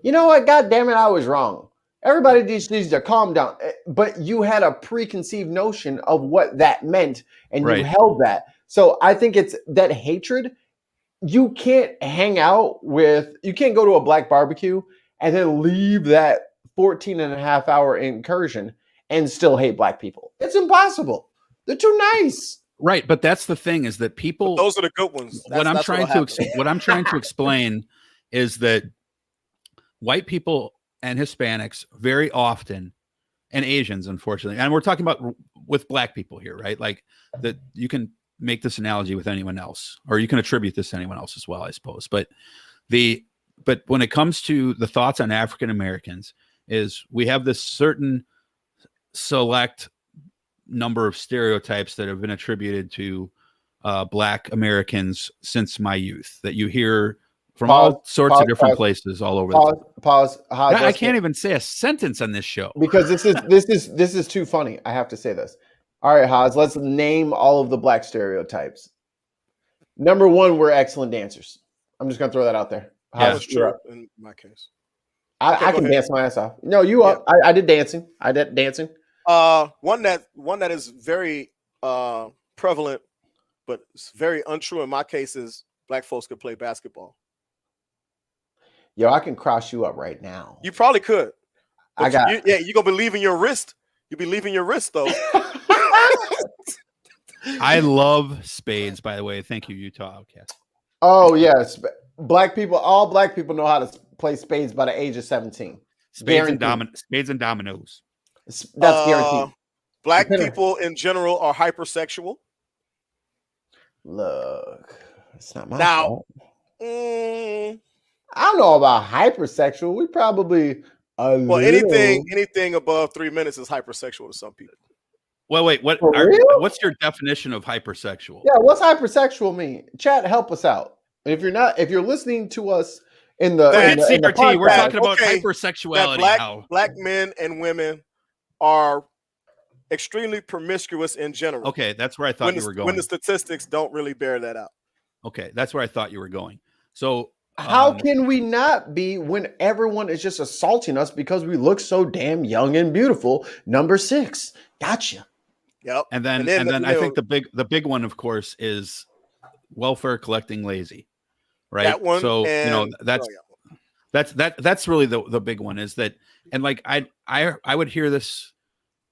Speaker 3: you know what? God damn it, I was wrong. Everybody just needs to calm down. But you had a preconceived notion of what that meant, and you held that. So I think it's that hatred. You can't you can't go to a black barbecue and then leave that 14.5-hour incursion and still hate black people. It's impossible. They're too nice.
Speaker 2: Right, but that's the thing is that people.
Speaker 4: But those are the good ones.
Speaker 2: What I'm trying to explain is that white people and Hispanics very often, and Asians, unfortunately, and we're talking about with black people here, right? Like that you can make this analogy with anyone else, or you can attribute this to anyone else as well, I suppose. But when it comes to the thoughts on African Americans, is we have this certain select number of stereotypes that have been attributed to black Americans since my youth that you hear from all sorts of different places all over. I can't even say a sentence on this show
Speaker 3: because this is too funny. I have to say this. All right, Haas, let's name all of the black stereotypes. Number one, we're excellent dancers. I'm just gonna throw that out there.
Speaker 4: That was true in my case.
Speaker 3: I can dance my ass off. No, you up. I did dancing.
Speaker 4: One that is very prevalent, but it's very untrue in my case is black folks could play basketball.
Speaker 3: Yo, I can cross you up right now.
Speaker 4: You probably could.
Speaker 3: You're
Speaker 4: gonna be leaving your wrist. You be leaving your wrist though.
Speaker 2: I love spades, by the way. Thank you, Utah Outcast.
Speaker 3: Oh yes, all black people know how to play spades by the age of 17.
Speaker 2: Spades and dominoes.
Speaker 3: That's guaranteed.
Speaker 4: Black people in general are hypersexual.
Speaker 3: Look, it's not my fault. I don't know about hypersexual. We probably
Speaker 4: anything above 3 minutes is hypersexual to some people.
Speaker 2: Well, wait, what's your definition of hypersexual?
Speaker 3: Yeah, what's hypersexual mean? Chat, help us out. If you're listening to us in the
Speaker 2: CRT, we're talking about hypersexuality now.
Speaker 4: Black men and women are extremely promiscuous in general.
Speaker 2: Okay, that's where I thought you were going.
Speaker 4: When the statistics don't really bear that out.
Speaker 2: Okay, that's where I thought you were going. So
Speaker 3: how can we not be when everyone is just assaulting us because we look so damn young and beautiful? Number 6. Gotcha.
Speaker 4: Yep.
Speaker 2: And then I think the big one, of course, is welfare collecting lazy. Right.
Speaker 4: That one,
Speaker 2: so that's really the big one is that, and like I would hear this,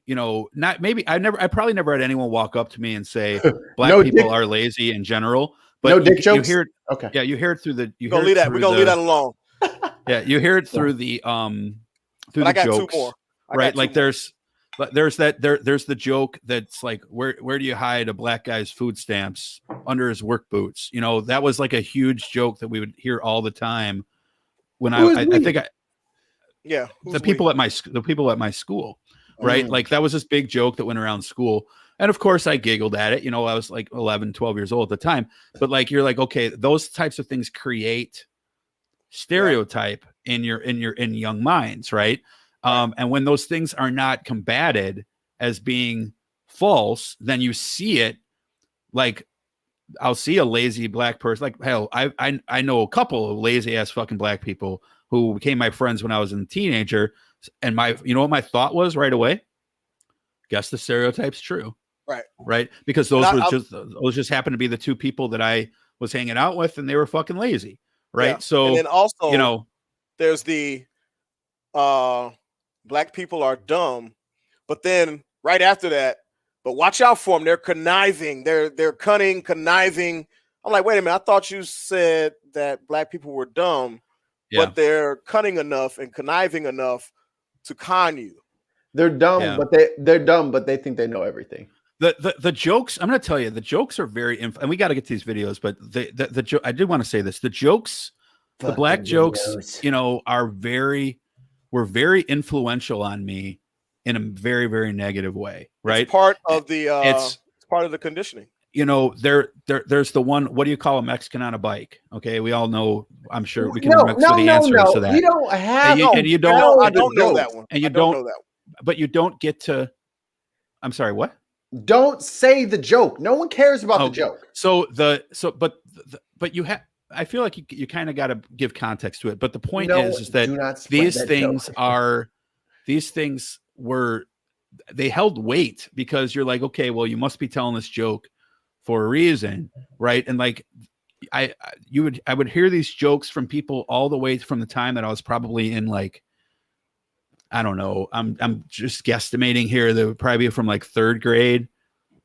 Speaker 2: I probably never had anyone walk up to me and say black people are lazy in general. But
Speaker 3: no dick jokes.
Speaker 2: You hear it,
Speaker 3: okay.
Speaker 2: Yeah, you hear it through the.
Speaker 4: We're gonna leave that alone.
Speaker 2: Yeah, you hear it through the through the jokes, right? Like there's the joke that's like where do you hide a black guy's food stamps under his work boots? That was like a huge joke that we would hear all the time when the people at my school, right? Like that was this big joke that went around school. And of course I giggled at it. I was like 11, 12 years old at the time, but like, you're like, okay, those types of things create stereotype in young minds. Right. And when those things are not combated as being false, then you see it. Like I'll see a lazy black person. Like, hell, I know a couple of lazy ass fucking black people who became my friends when I was a teenager. And what my thought was right away? Guess the stereotype's true. Right. Because those just happened to be the two people that I was hanging out with, and they were fucking lazy. Right. Yeah. So,
Speaker 4: and then also, there's the black people are dumb, but then right after that, but watch out for them. They're conniving. They're cunning, conniving. I'm like, wait a minute. I thought you said that black people were dumb, but they're cunning enough and conniving enough to con you.
Speaker 3: They're dumb, but they think they know everything.
Speaker 2: The jokes, I'm going to tell you, the jokes are very, and we got to get to these videos, but the joke, I did want to say this, the jokes, the black jokes, were very influential on me in a very, very negative way. Right.
Speaker 4: It's part of it's part of the conditioning.
Speaker 2: There's the one, what do you call a Mexican on a bike? Okay. We all know, I'm sure we can remember the answers to that.
Speaker 3: You don't have,
Speaker 2: you don't,
Speaker 4: I don't know that one.
Speaker 2: And you don't know that one. But you don't get to, I'm sorry, what?
Speaker 3: Don't say the joke. No one cares about the joke.
Speaker 2: But you have. I feel like you kind of got to give context to it. But the point is that these things were, they held weight because you're like, okay, well, you must be telling this joke for a reason, right? And like, I would hear these jokes from people all the way from the time that I was probably in like, I don't know. I'm just guesstimating here. They would probably be from like 3rd grade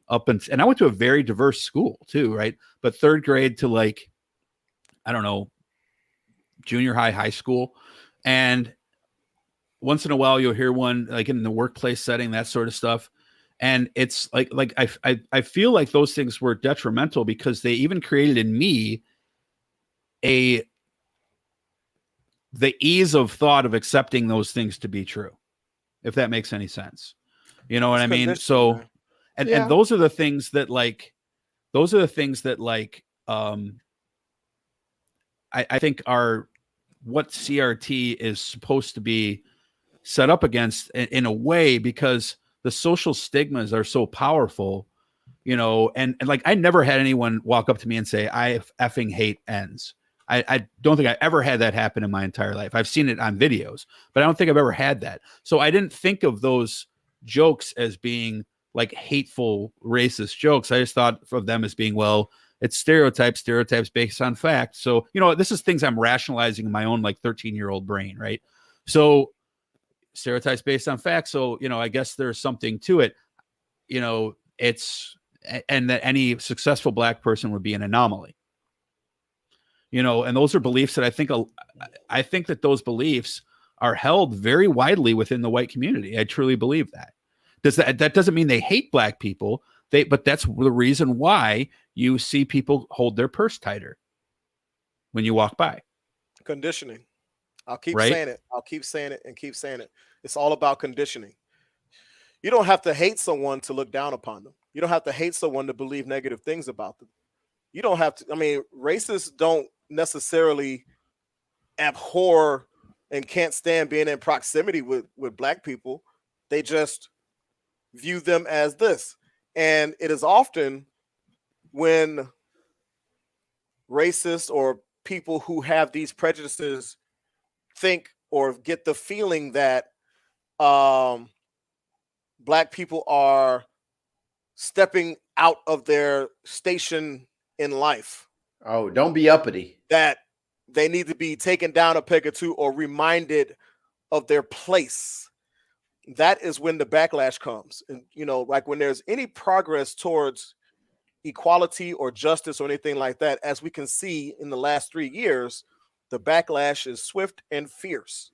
Speaker 2: and I went to a very diverse school too, right? But 3rd grade to like, I don't know, junior high school. And once in a while you'll hear one like in the workplace setting, that sort of stuff. And it's like I feel like those things were detrimental because they even created in me the ease of thought of accepting those things to be true, if that makes any sense. You know what I mean? So, and those are the things that I think are what CRT is supposed to be set up against in a way, because the social stigmas are so powerful, you know, and like I never had anyone walk up to me and say, I effing hate ends. I don't think I ever had that happen in my entire life. I've seen it on videos, but I don't think I've ever had that. So I didn't think of those jokes as being like hateful, racist jokes. I just thought of them as being, well, it's stereotypes based on fact. So, you know, this is things I'm rationalizing in my own like 13-year-old brain, right? So stereotypes based on fact. So, you know, I guess there's something to it, you know, and that any successful Black person would be an anomaly. You know, and those are beliefs that I think that those beliefs are held very widely within the white community. I truly believe that. That doesn't mean they hate Black people. But that's the reason why you see people hold their purse tighter when you walk by.
Speaker 4: Conditioning. I'll keep saying it. I'll keep saying it and keep saying it. It's all about conditioning. You don't have to hate someone to look down upon them. You don't have to hate someone to believe negative things about them. You don't have to. I mean, racists don't necessarily abhor and can't stand being in proximity with Black people. They just view them as this. And it is often when racists or people who have these prejudices think or get the feeling that Black people are stepping out of their station in life.
Speaker 3: Oh, don't be uppity.
Speaker 4: That they need to be taken down a peg or two or reminded of their place. That is when the backlash comes. And, you know, like when there's any progress towards equality or justice or anything like that, as we can see in the last 3 years, the backlash is swift and fierce.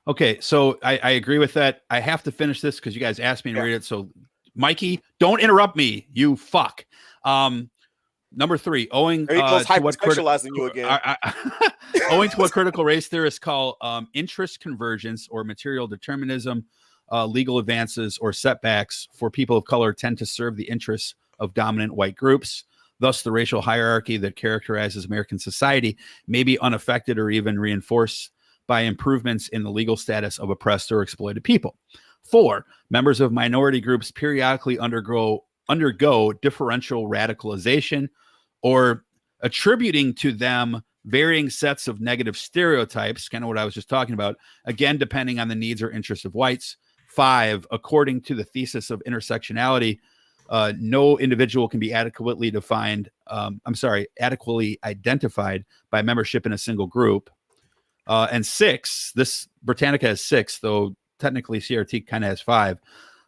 Speaker 2: Okay, so I agree with that. I have to finish this because you guys asked me to read it. So, Mikey, don't interrupt me, you fuck. Number 3, owing to what owing to what critical race theorists call interest convergence or material determinism, legal advances or setbacks for people of color tend to serve the interests of dominant white groups. Thus, the racial hierarchy that characterizes American society may be unaffected or even reinforced by improvements in the legal status of oppressed or exploited people. 4, members of minority groups periodically undergo differential radicalization or attributing to them varying sets of negative stereotypes, kind of what I was just talking about, again, depending on the needs or interests of whites. 5, according to the thesis of intersectionality, no individual can be adequately identified by membership in a single group. And 6, this Britannica has 6, though technically CRT kind of has 5.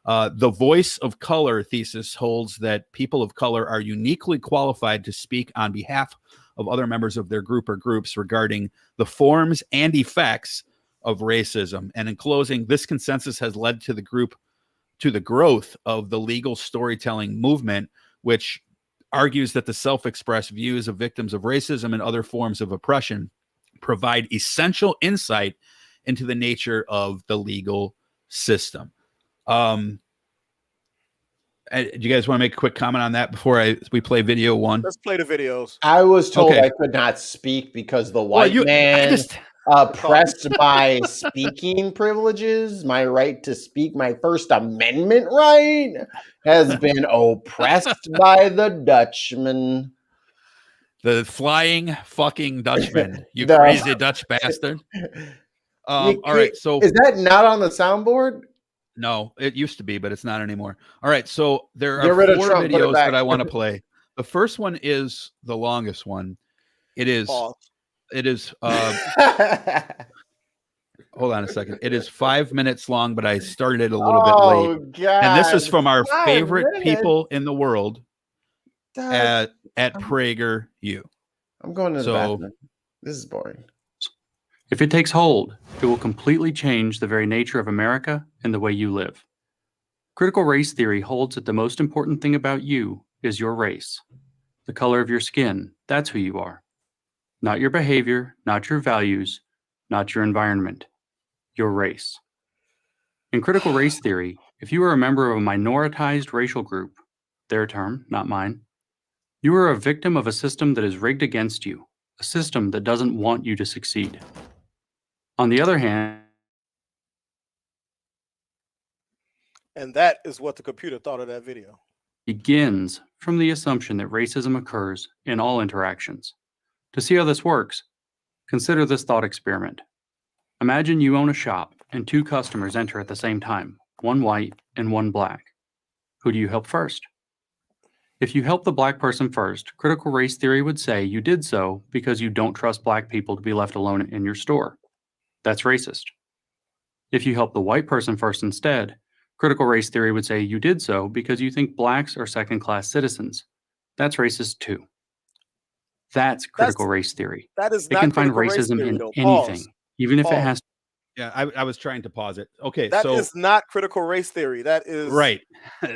Speaker 2: The voice of color thesis holds that people of color are uniquely qualified to speak on behalf of other members of their group or groups regarding the forms and effects of racism. And in closing, this consensus has led to the growth of the legal storytelling movement, which argues that the self-expressed views of victims of racism and other forms of oppression provide essential insight into the nature of the legal system. Do you guys want to make a quick comment on that before we play video 1?
Speaker 4: Let's play the videos.
Speaker 3: I was told I could not speak because the white man oppressed my speaking privileges. My right to speak, my First Amendment right, has been oppressed by the Dutchman.
Speaker 2: The flying fucking Dutchman. You crazy Dutch bastard. All right. So
Speaker 3: is that not on the soundboard?
Speaker 2: No, it used to be, but it's not anymore. All right. So there are 4 videos that I want to play. The first one is the longest one. It is. Hold hold on a second. It is 5 minutes long, but I started it a little bit late.
Speaker 3: God.
Speaker 2: And this is from our
Speaker 3: 5
Speaker 2: favorite
Speaker 3: minutes?
Speaker 2: people in the world
Speaker 3: Dad,
Speaker 2: at PragerU.
Speaker 3: I'm going to the bathroom. This is boring.
Speaker 6: If it takes hold, it will completely change the very nature of America and the way you live. Critical race theory holds that the most important thing about you is your race. The color of your skin, that's who you are. Not your behavior, not your values, not your environment. Your race. In critical race theory, if you are a member of a minoritized racial group, their term, not mine, you are a victim of a system that is rigged against you, a system that doesn't want you to succeed. On the other hand,
Speaker 4: and that is what the computer thought of that video.
Speaker 6: Begins from the assumption that racism occurs in all interactions. To see how this works, consider this thought experiment. Imagine you own a shop and 2 customers enter at the same time, one white and one black. Who do you help first? If you help the black person first, critical race theory would say you did so because you don't trust black people to be left alone in your store. That's racist. If you help the white person first instead, critical race theory would say you did so because you think blacks are second-class citizens. That's racist too. That's critical race theory.
Speaker 4: That is
Speaker 6: It
Speaker 4: not
Speaker 6: can find
Speaker 4: critical race
Speaker 6: racism
Speaker 4: theory,
Speaker 6: in
Speaker 4: though.
Speaker 6: anything,
Speaker 4: Pause.
Speaker 6: even if it
Speaker 4: Pause.
Speaker 6: has.
Speaker 2: Yeah, I was trying to pause it. Okay,
Speaker 4: That
Speaker 2: so
Speaker 4: is not critical race theory. That is
Speaker 2: right.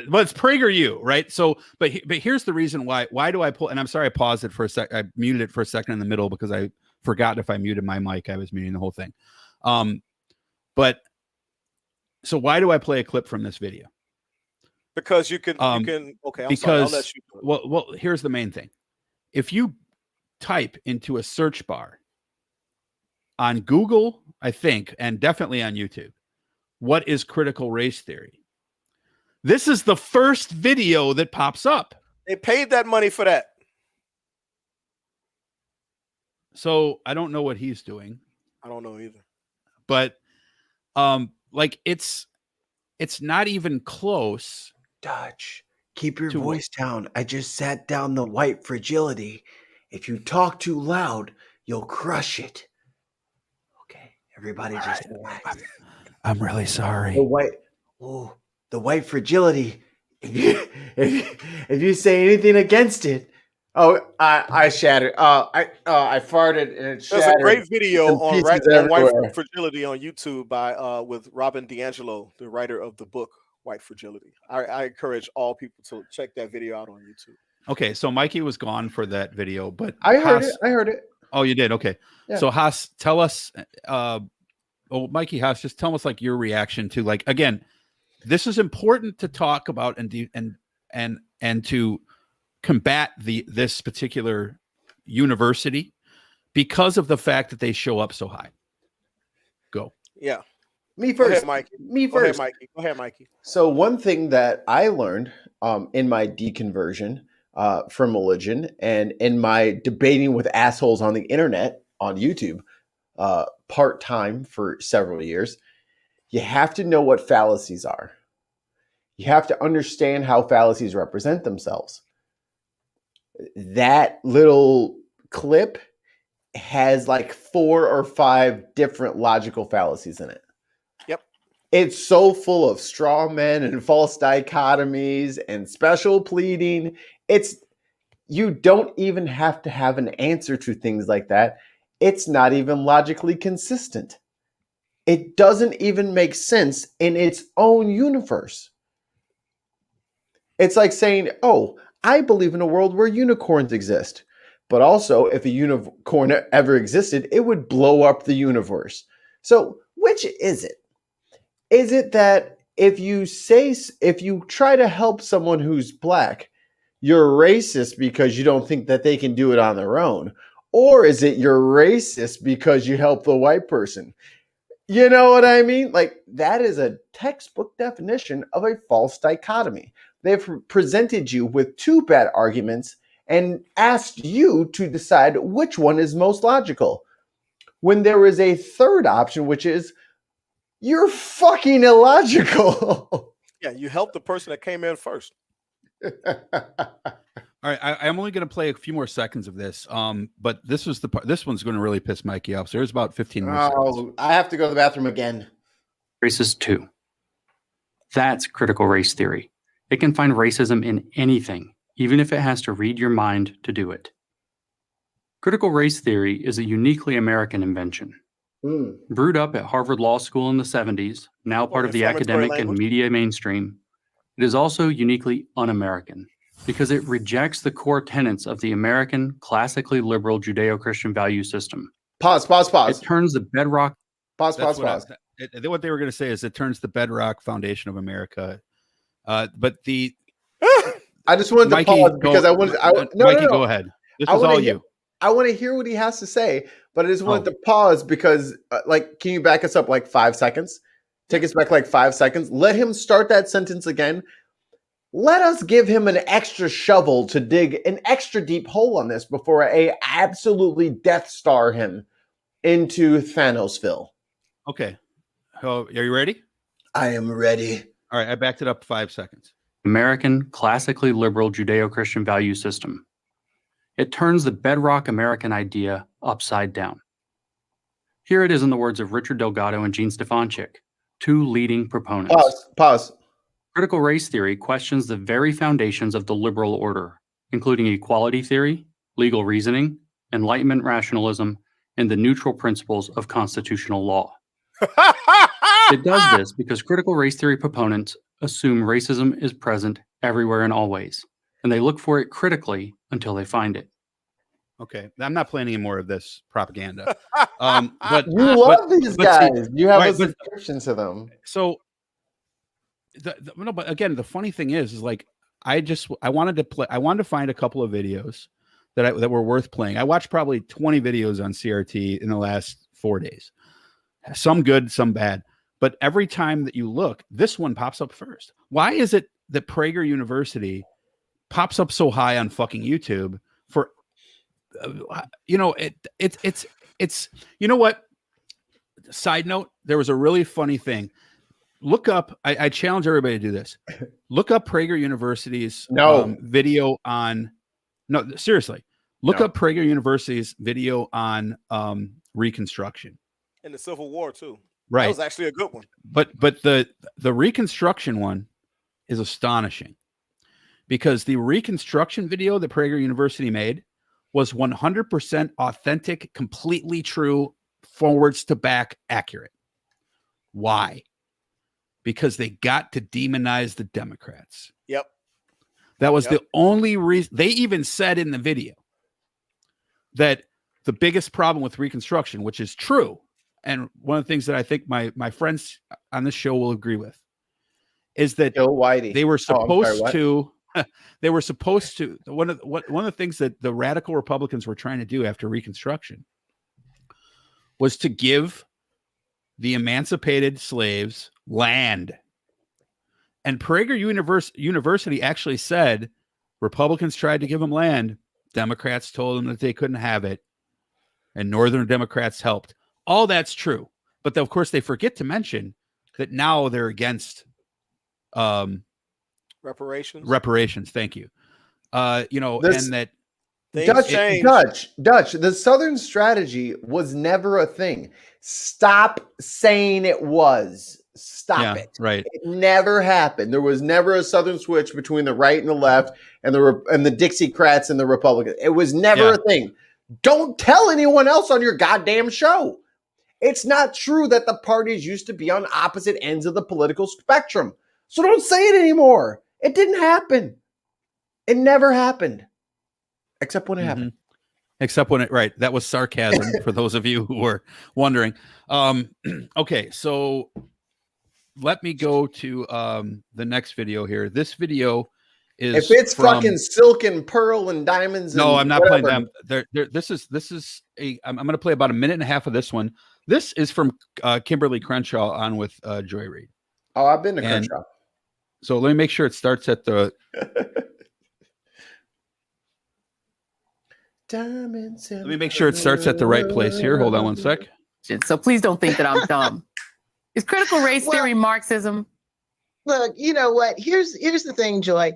Speaker 2: But it's PragerU, right? So, but here's the reason why. Why do I pull? And I'm sorry, I paused it for a sec. I muted it for a second in the middle because I forgot if I muted my mic, I was muting the whole thing. But so why do I play a clip from this video?
Speaker 4: because you can. Okay, I'm sorry. I'll let you do it.
Speaker 2: Well, here's the main thing. If you type into a search bar on Google, I think, and definitely on YouTube, what is critical race theory? This is the first video that pops up.
Speaker 4: They paid that money for that.
Speaker 2: So I don't know what he's doing.
Speaker 4: I don't know either.
Speaker 2: But like it's not even close.
Speaker 3: Dutch, keep your voice down. I just sat down the white fragility. If you talk too loud, you'll crush it. Okay, everybody just relax.
Speaker 2: I'm really sorry.
Speaker 3: The white fragility. If you say anything against it, I shattered. I farted and it shattered.
Speaker 4: There's a great video on white fragility on YouTube by with Robin DiAngelo, the writer of the book White Fragility. I encourage all people to check that video out on YouTube.
Speaker 2: Okay, so Mikey was gone for that video, but
Speaker 3: I heard it.
Speaker 2: Oh, you did? Okay. Yeah. So Haas, tell us Mikey Haas, just tell us like your reaction to, like, again, this is important to talk about and to combat this particular university because of the fact that they show up so high. Go.
Speaker 4: Yeah.
Speaker 3: Me first.
Speaker 4: Go ahead, Mikey.
Speaker 3: Me first.
Speaker 4: Go ahead, Mikey.
Speaker 3: So one thing that I learned in my deconversion from religion and in my debating with assholes on the internet on YouTube part-time for several years, you have to know what fallacies are. You have to understand how fallacies represent themselves. That little clip has like 4 or 5 different logical fallacies in it.
Speaker 4: Yep.
Speaker 3: It's so full of straw men and false dichotomies and special pleading. You don't even have to have an answer to things like that. It's not even logically consistent. It doesn't even make sense in its own universe. It's like saying, oh, I believe in a world where unicorns exist. But also, if a unicorn ever existed, it would blow up the universe. So which is it? Is it that if you try to help someone who's black, you're racist because you don't think that they can do it on their own? Or is it you're racist because you help the white person? You know what I mean? Like, that is a textbook definition of a false dichotomy. They've presented you with 2 bad arguments and asked you to decide which one is most logical. When there is a third option, which is, you're fucking illogical.
Speaker 4: Yeah, you help the person that came in first.
Speaker 2: All right, I'm only going to play a few more seconds of this. But this was the part. This one's going to really piss Mikey off. So there's about 15 more seconds.
Speaker 3: I have to go to the bathroom again.
Speaker 6: Racist 2. That's critical race theory. It can find racism in anything, even if it has to read your mind to do it. Critical race theory is a uniquely American invention. Brewed up at Harvard Law School in the 70s, now part of the academic and media mainstream, it is also uniquely un-American because it rejects the core tenets of the American classically liberal Judeo-Christian value system.
Speaker 3: Pause.
Speaker 6: It turns the bedrock.
Speaker 3: Pause.
Speaker 2: What they were going to say is it turns the bedrock foundation of America. But the
Speaker 3: I just wanted to pause because
Speaker 2: Mikey, go ahead. This is all you.
Speaker 3: I want to hear what he has to say, but I just wanted to pause because, can you back us up like 5 seconds? Take us back like 5 seconds. Let him start that sentence again. Let us give him an extra shovel to dig an extra deep hole on this before I absolutely Death Star him into Thanosville.
Speaker 2: Okay. Are you ready?
Speaker 3: I am ready.
Speaker 2: All right. I backed it up 5 seconds.
Speaker 6: American classically liberal Judeo-Christian value system. It turns the bedrock American idea upside down. Here it is in the words of Richard Delgado and Gene Stefanchik, two leading proponents.
Speaker 3: Pause.
Speaker 6: Critical race theory questions the very foundations of the liberal order, including equality theory, legal reasoning, Enlightenment rationalism, and the neutral principles of constitutional law. It does this because critical race theory proponents assume racism is present everywhere and always, and they look for it critically until they find it.
Speaker 2: Okay, I'm not playing any more of this propaganda.
Speaker 3: But you love these guys. You have a subscription to them.
Speaker 2: So, but again, the funny thing is like I wanted to find a couple of videos that were worth playing. I watched probably 20 videos on CRT in the last 4 days. Some good, some bad. But every time that you look, this one pops up first. Why is it that Prager University pops up so high on fucking YouTube for, it's you know what? Side note, there was a really funny thing. Look up, I challenge everybody to do this. Look up Prager University's video on, seriously. Look up Prager University's video on Reconstruction.
Speaker 4: In the Civil War, too.
Speaker 2: Right.
Speaker 4: That was actually a good one.
Speaker 2: But the Reconstruction one is astonishing because the Reconstruction video that Prager University made was 100% authentic, completely true, forwards to back accurate. Why? Because they got to demonize the Democrats.
Speaker 4: Yep.
Speaker 2: That was the only reason. They even said in the video that the biggest problem with Reconstruction, which is true, and one of the things that I think my friends on this show will agree with, is that they were supposed to. They were supposed to. One of the things that the radical Republicans were trying to do after Reconstruction was to give the emancipated slaves land. And Prager University actually said Republicans tried to give them land. Democrats told them that they couldn't have it. And Northern Democrats helped. All that's true. But of course, they forget to mention that now they're against reparations. Thank you. And that
Speaker 3: Dutch, the Southern strategy was never a thing. Stop saying it was. Stop it.
Speaker 2: Right.
Speaker 3: It never happened. There was never a Southern switch between the right and the left and the Dixiecrats and the Republicans. It was never a thing. Don't tell anyone else on your goddamn show. It's not true that the parties used to be on opposite ends of the political spectrum. So don't say it anymore. It didn't happen. It never happened. Except when it happened.
Speaker 2: Except when that was sarcasm for those of you who were wondering. Okay, so let me go to the next video here. This video is
Speaker 3: if it's fucking silk and pearl and diamonds.
Speaker 2: No, I'm not playing them. This is I'm going to play about a minute and a half of this one. This is from Kimberly Crenshaw on with Joy Reid.
Speaker 3: Oh, I've been to Crenshaw.
Speaker 2: So let me make sure it starts at the.
Speaker 3: Diamonds.
Speaker 2: Let me make sure it starts at the right place here. Hold on one sec.
Speaker 7: So please don't think that I'm dumb. Is critical race theory Marxism? Look, you know what? Here's the thing, Joy.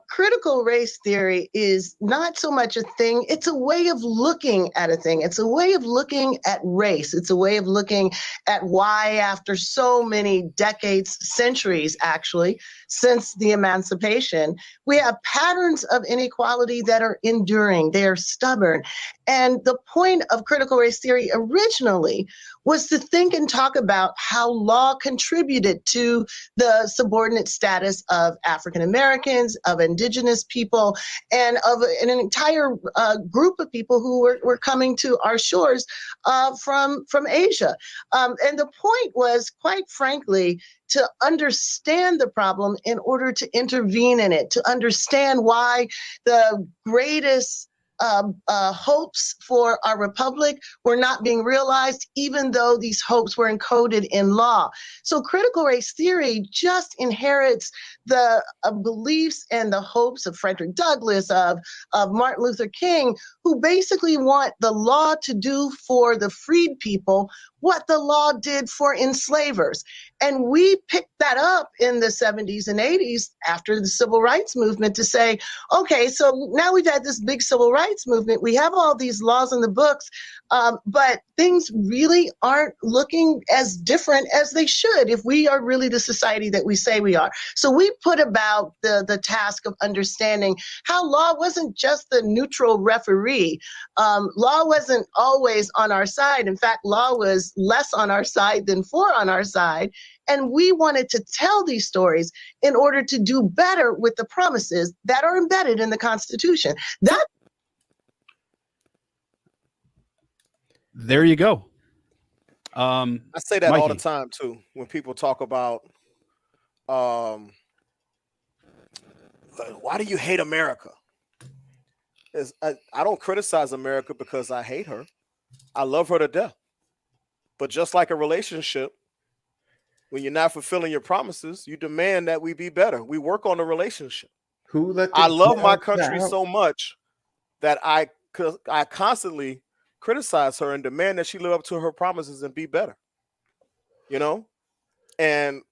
Speaker 7: Critical race theory is not so much a thing. It's a way of looking at a thing. It's a way of looking at race. It's a way of looking at why, after so many decades, centuries actually, since the emancipation, we have patterns of inequality that are enduring. They are stubborn. And the point of critical race theory originally was to think and talk about how law contributed to the subordinate status of African Americans, of indigenous people, and of an entire group of people who were coming to our shores from Asia. And the point was, quite frankly, to understand the problem in order to intervene in it, to understand why the greatest hopes for our republic were not being realized, even though these hopes were encoded in law. So critical race theory just inherits the beliefs and the hopes of Frederick Douglass, of Martin Luther King, who basically want the law to do for the freed people what the law did for enslavers. And we picked that up in the 70s and 80s after the civil rights movement to say, okay, so now we've had this big civil rights movement. We have all these laws in the books, but things really aren't looking as different as they should if we are really the society that we say we are. So we put about the task of understanding how law wasn't just the neutral referee. Law wasn't always on our side. In fact, law was less on our side than for on our side. And we wanted to tell these stories in order to do better with the promises that are embedded in the Constitution.
Speaker 2: There you go.
Speaker 4: I say that
Speaker 2: Mikey.
Speaker 4: all the time too when people talk about why do you hate America? I don't criticize America because I hate her. I love her to death. But just like a relationship, when you're not fulfilling your promises, you demand that we be better. We work on the relationship. I love my country so much that I constantly criticize her and demand that she live up to her promises and be better. You know? And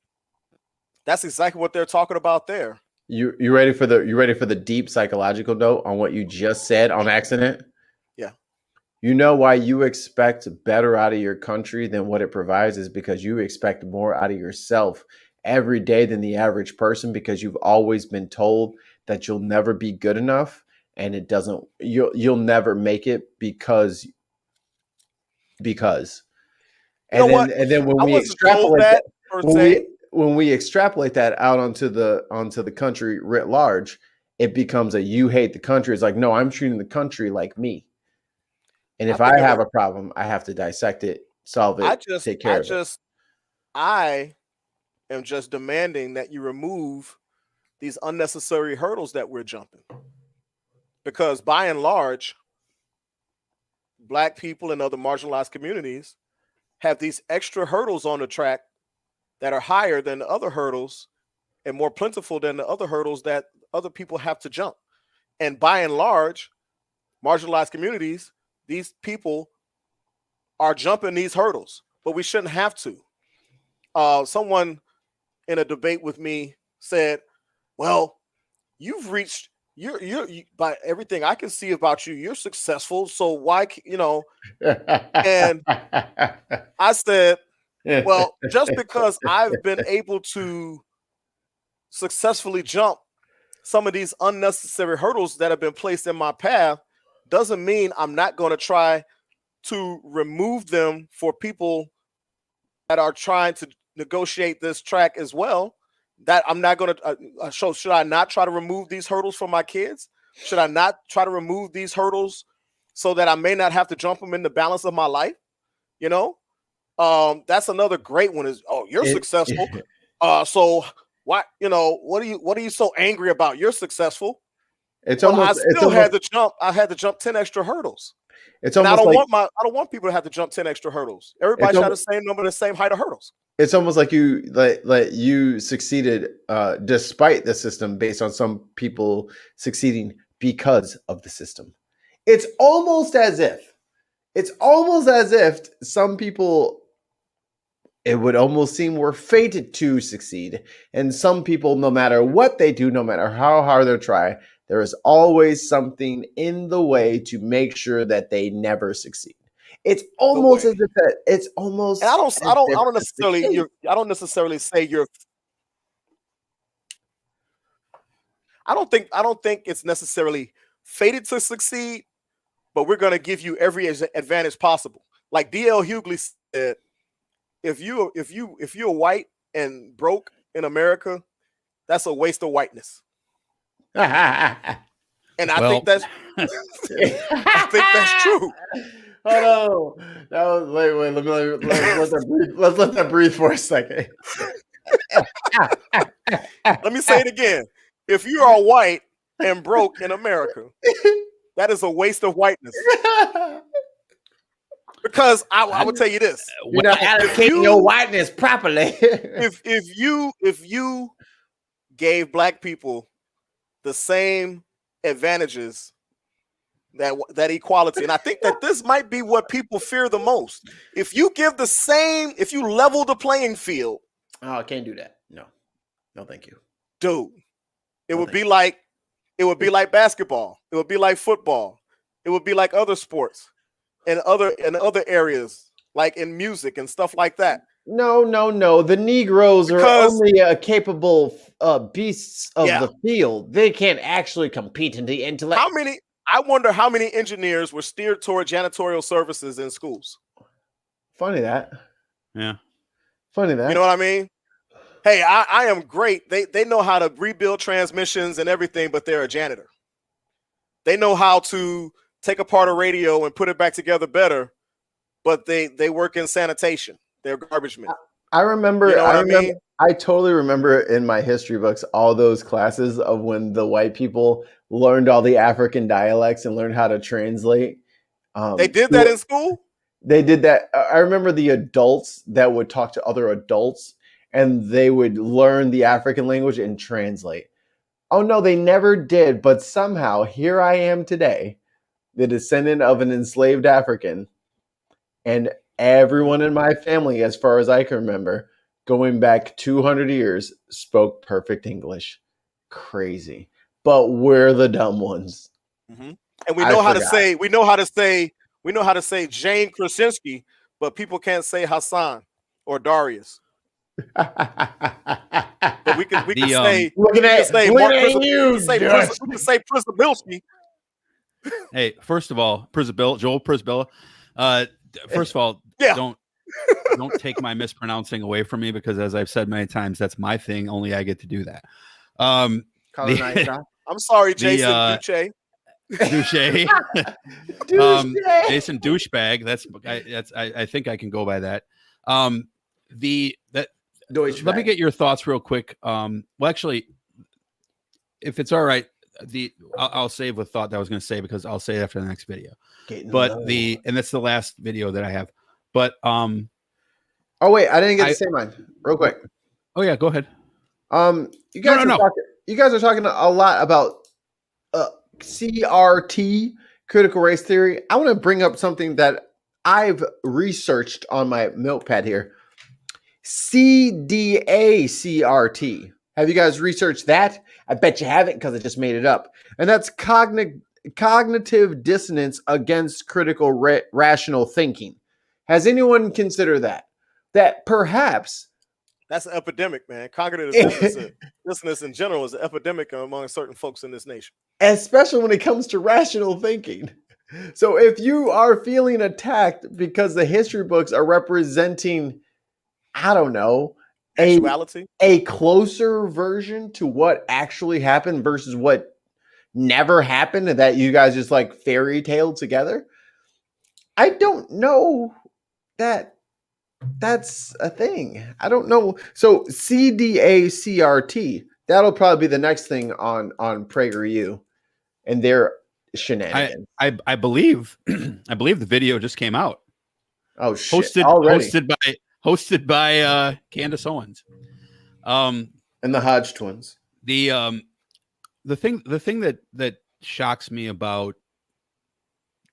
Speaker 4: that's exactly what they're talking about there.
Speaker 3: You ready for the deep psychological note on what you just said on accident?
Speaker 4: Yeah.
Speaker 3: You know why you expect better out of your country than what it provides is because you expect more out of yourself every day than the average person, because you've always been told that you'll never be good enough and you'll never make it because and then when we extrapolate that when we extrapolate that out onto the country writ large, it becomes a you hate the country. It's like, no, I'm treating the country like me. And if I have a problem, I have to dissect it, solve it, take care of it.
Speaker 4: I am just demanding that you remove these unnecessary hurdles that we're jumping. Because by and large, Black people and other marginalized communities have these extra hurdles on the track that are higher than the other hurdles and more plentiful than the other hurdles that other people have to jump. And by and large, marginalized communities, these people are jumping these hurdles, but we shouldn't have to. Someone in a debate with me said, well, you've reached, you're by everything I can see about you, you're successful. So why, and I said, well, just because I've been able to successfully jump some of these unnecessary hurdles that have been placed in my path doesn't mean I'm not going to try to remove them for people that are trying to negotiate this track as well. That I'm not going to should I not try to remove these hurdles for my kids? Should I not try to remove these hurdles so that I may not have to jump them in the balance of my life? That's another great one is, oh, you're successful. So why, what are you so angry about? You're successful. I had to jump 10 extra hurdles. I don't want people to have to jump 10 extra hurdles. Everybody should have the same number, the same height of hurdles.
Speaker 3: It's almost like you succeeded despite the system, based on some people succeeding because of the system. It's almost as if some people it would almost seem we're fated to succeed. And some people, no matter what they do, no matter how hard they try, there is always something in the way to make sure that they never succeed. It's almost as if that it's almost.
Speaker 4: And I don't necessarily. I don't think it's necessarily fated to succeed, but we're going to give you every advantage possible. Like D.L. Hughley said, if you're white and broke in America, that's a waste of whiteness. And I think that's true.
Speaker 3: Oh no! Wait. Let's let that breathe for a second.
Speaker 4: Let me say it again. If you are white and broke in America, that is a waste of whiteness. Because I would tell you this:
Speaker 3: you're not allocating your whiteness properly.
Speaker 4: if you gave black people the same advantages, that equality, and I think that this might be what people fear the most. If you give the same, if you level the playing field,
Speaker 3: I can't do that. No, thank you,
Speaker 4: dude. It would be like basketball. It would be like football. It would be like other sports. And other areas, like in music and stuff like that.
Speaker 3: No. The Negroes are only capable beasts of the field. They can't actually compete in the intellect.
Speaker 4: I wonder how many engineers were steered toward janitorial services in schools.
Speaker 3: Funny that.
Speaker 2: Yeah.
Speaker 3: Funny that.
Speaker 4: You know what I mean? Hey, I am great. They know how to rebuild transmissions and everything, but they're a janitor. They know how to take apart a radio and put it back together better, but they work in sanitation. They're garbage men.
Speaker 3: I remember.
Speaker 4: You know what I mean?
Speaker 3: I totally remember in my history books all those classes of when the white people learned all the African dialects and learned how to translate.
Speaker 4: They did that in school?
Speaker 3: They did that. I remember the adults that would talk to other adults and they would learn the African language and translate. Oh, no, they never did. But somehow here I am today, the descendant of an enslaved African, and everyone in my family, as far as I can remember, going back 200 years, spoke perfect English. Crazy. But we're the dumb ones.
Speaker 4: Mm-hmm. And we know how to say Jane Krasinski, but people can't say Hassan or Darius. But we can say Prisbilski.
Speaker 2: Hey, first of all, Joel Prisbilla. First of all, don't take my mispronouncing away from me, because as I've said many times, that's my thing. Only I get to do that.
Speaker 4: I'm sorry, Jason Duche.
Speaker 2: Jason Douchebag. I think I can go by that. Let me get your thoughts real quick. Well, actually, if it's all right, I'll save a thought that I was going to say, because I'll say it after the next video. And that's the last video that I have. But oh
Speaker 3: wait, I didn't get to say mine real quick.
Speaker 2: Oh yeah, go ahead.
Speaker 3: You guys are talking a lot about CRT, critical race theory. I want to bring up something that I've researched on my notepad here. CDA-CRT. Have you guys researched that? I bet you haven't, because I just made it up. And that's cognitive dissonance against critical rational thinking. Has anyone considered that? That perhaps...
Speaker 4: That's an epidemic, man. Cognitive dissonance in general is an epidemic among certain folks in this nation.
Speaker 3: Especially when it comes to rational thinking. So if you are feeling attacked because the history books are representing, I don't know, a closer version to what actually happened versus what never happened, and that you guys just like fairy tale together, I don't know that that's a thing. I don't know. So CDA-CRT, that'll probably be the next thing on PragerU and their shenanigans.
Speaker 2: I believe the video just came out.
Speaker 3: Oh shit! Already
Speaker 2: hosted by Candace Owens,
Speaker 3: and the Hodge twins.
Speaker 2: The thing that shocks me about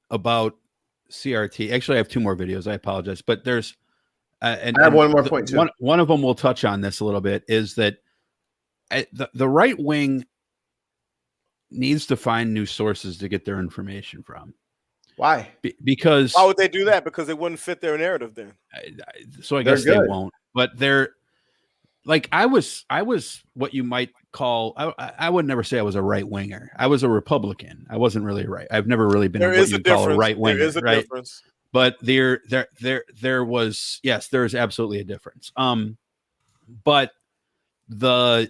Speaker 2: CRT. Actually, I have two more videos. I apologize, but there's and
Speaker 3: I have one more point too.
Speaker 2: One of them we'll touch on this a little bit is that the right wing needs to find new sources to get their information from.
Speaker 3: Why?
Speaker 2: Because
Speaker 4: why would they do that? Because it wouldn't fit their narrative then.
Speaker 2: So I guess they won't. But they're like I was what you might call. I would never say I was a right winger. I was a Republican. I wasn't really right. I've never really been what you call a right winger.
Speaker 4: There is a difference.
Speaker 2: But there was, yes, there is absolutely a difference. But the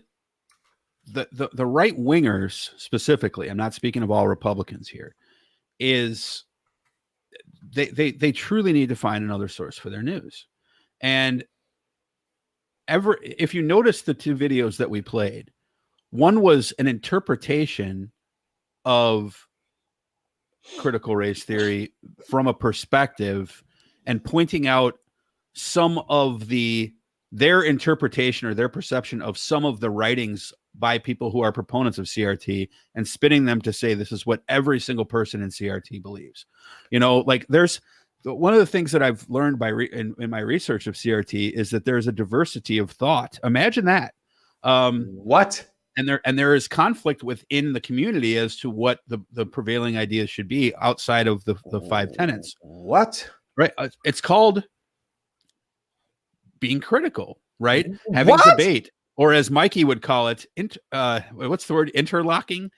Speaker 2: right wingers specifically, I'm not speaking of all Republicans here, is they truly need to find another source for their news. And if you notice the two videos that we played, one was an interpretation of critical race theory from a perspective and pointing out some of their interpretation or their perception of some of the writings by people who are proponents of CRT and spinning them to say this is what every single person in CRT believes. You know, like there's one of the things that I've learned in my research of CRT is that there's a diversity of thought. Imagine that.
Speaker 3: What?
Speaker 2: And there is conflict within the community as to what the prevailing ideas should be outside of the 5 tenets.
Speaker 3: What?
Speaker 2: Right? It's called being critical, right? Having debate, or as Mikey would call it, what's the word? Interlocking.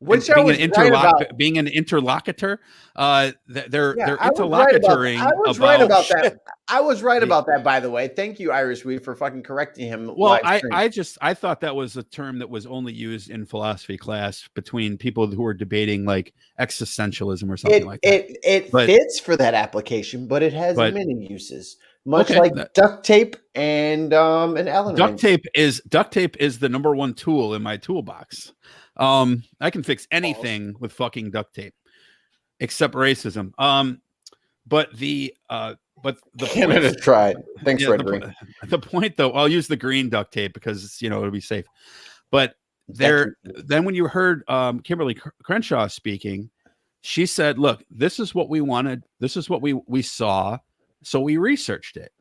Speaker 3: Which I was right about.
Speaker 2: Being an interlocutor. They're
Speaker 3: interlocutoring. I was right about that. I was right about that, by the way. Thank you, Irish Weed, for fucking correcting him.
Speaker 2: Well, I thought that was a term that was only used in philosophy class between people who were debating like existentialism or something like that.
Speaker 3: It fits for that application, but it has many uses. Much like duct tape and an Allen
Speaker 2: wrench. Duct tape is the number one tool in my toolbox. I can fix anything with fucking duct tape, except racism. But the
Speaker 3: Canada tried. Thanks, Red Green.
Speaker 2: The point, though, I'll use the green duct tape because it'll be safe. But then when you heard Kimberly Crenshaw speaking, she said, "Look, this is what we wanted. This is what we saw. So we researched it."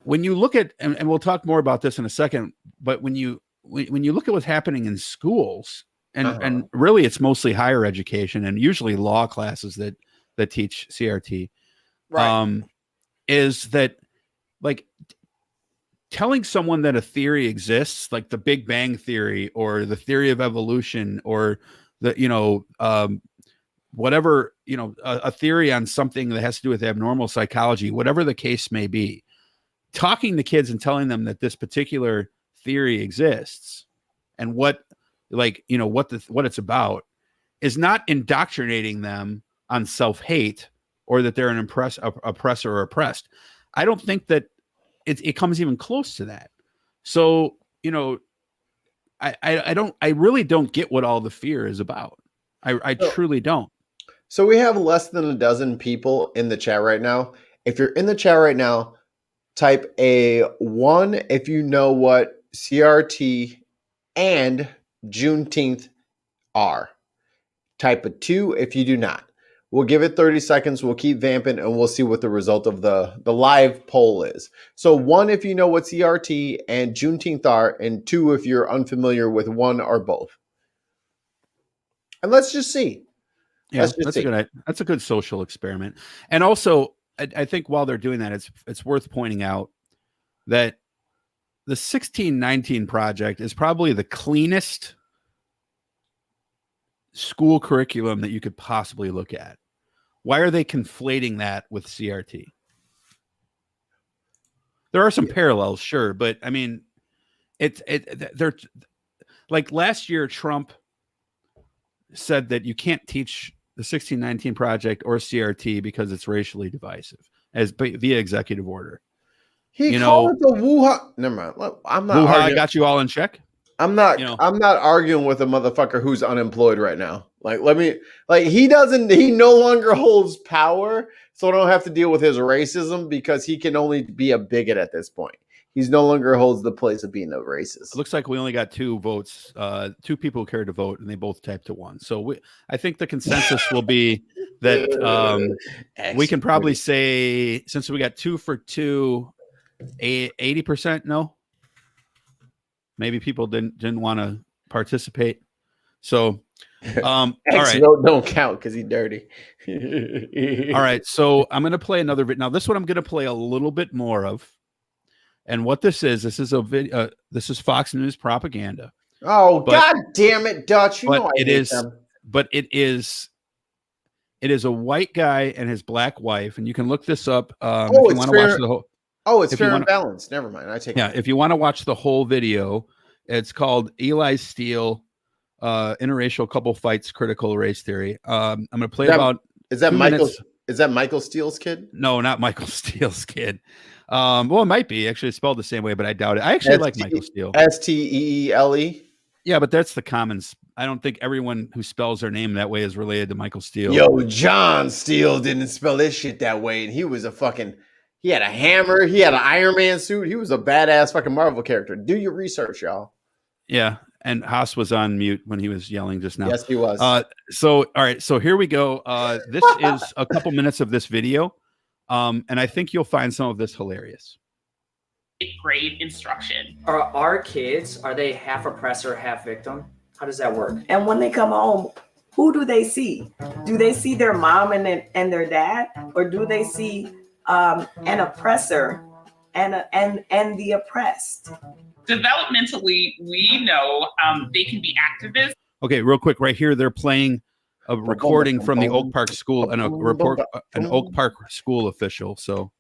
Speaker 2: When you look at, and we'll talk more about this in a second, but when you look at what's happening in schools, and really it's mostly higher education and usually law classes that teach CRT, right. Is that like telling someone that a theory exists, like the Big Bang theory or the theory of evolution or whatever, a theory on something that has to do with abnormal psychology, whatever the case may be, talking to kids and telling them that this particular theory exists and what it's about is not indoctrinating them on self-hate or that they're an oppressor or oppressed. I don't think that it comes even close to that. So, I really don't get what all the fear is about. I truly don't.
Speaker 3: So we have less than a dozen people in the chat right now. If you're in the chat right now, type a 1 if you know what CRT and Juneteenth are. Type a 2 if you do not. We'll give it 30 seconds. We'll keep vamping and we'll see what the result of the live poll is. So 1 if you know what CRT and Juneteenth are, and 2 if you're unfamiliar with one or both. And let's just see.
Speaker 2: Yeah, that's a good social experiment. And also, I think while they're doing that, it's worth pointing out that the 1619 Project is probably the cleanest school curriculum that you could possibly look at. Why are they conflating that with CRT? There are some parallels, sure, but I mean, they're like last year, Trump said that you can't teach the 1619 Project or CRT because it's racially divisive via executive order.
Speaker 3: He called it the Wuhan. Never mind. I'm not.
Speaker 2: Wuhan got you all in check.
Speaker 3: I'm not. I'm not arguing with a motherfucker who's unemployed right now. He no longer holds power, so I don't have to deal with his racism because he can only be a bigot at this point. He's no longer holds the place of being a racist.
Speaker 2: It looks like we only got 2 votes, 2 people who cared to vote, and they both typed to 1. So I think the consensus will be that we can probably say, since we got 2 for 2, 80% no. Maybe people didn't want to participate. So, all right,
Speaker 3: don't count because he's dirty.
Speaker 2: All right, so I'm going to play another video. Now, this one I'm going to play a little bit more of. And what this is a video. This is Fox News propaganda.
Speaker 3: Oh, God damn it, Dutch! You know
Speaker 2: it is a white guy and his black wife, and you can look this up if you want to watch the whole.
Speaker 3: Oh, it's fair and balanced. Never mind. I take.
Speaker 2: Yeah, if you want to watch the whole video, it's called Eli Steele, interracial couple fights, critical race theory. I'm going to play about.
Speaker 3: Is that Michael? Is that Michael Steele's kid?
Speaker 2: No, not Michael Steele's kid. Well, it might be actually it's spelled the same way, but I doubt it. I actually like Michael Steele.
Speaker 3: Steele.
Speaker 2: Yeah, but that's the commons. I don't think everyone who spells their name that way is related to Michael Steele.
Speaker 3: Yo, John Steele didn't spell this shit that way, and he was a fucking. He had a hammer. He had an Iron Man suit. He was a badass fucking Marvel character. Do your research, y'all.
Speaker 2: Yeah, and Haas was on mute when he was yelling just now.
Speaker 3: Yes, he was.
Speaker 2: So, all right. So here we go. This is a couple minutes of this video. And I think you'll find some of this hilarious.
Speaker 8: 8th grade instruction.
Speaker 9: Are our kids, are they half oppressor, half victim? How does that work?
Speaker 10: And when they come home, who do they see? Do they see their mom and their dad? Or do they see an oppressor and the oppressed?
Speaker 8: Developmentally, we know they can be activists.
Speaker 2: Okay, real quick, right here, they're playing a recording from the Oak Park School and an Oak Park school official. So,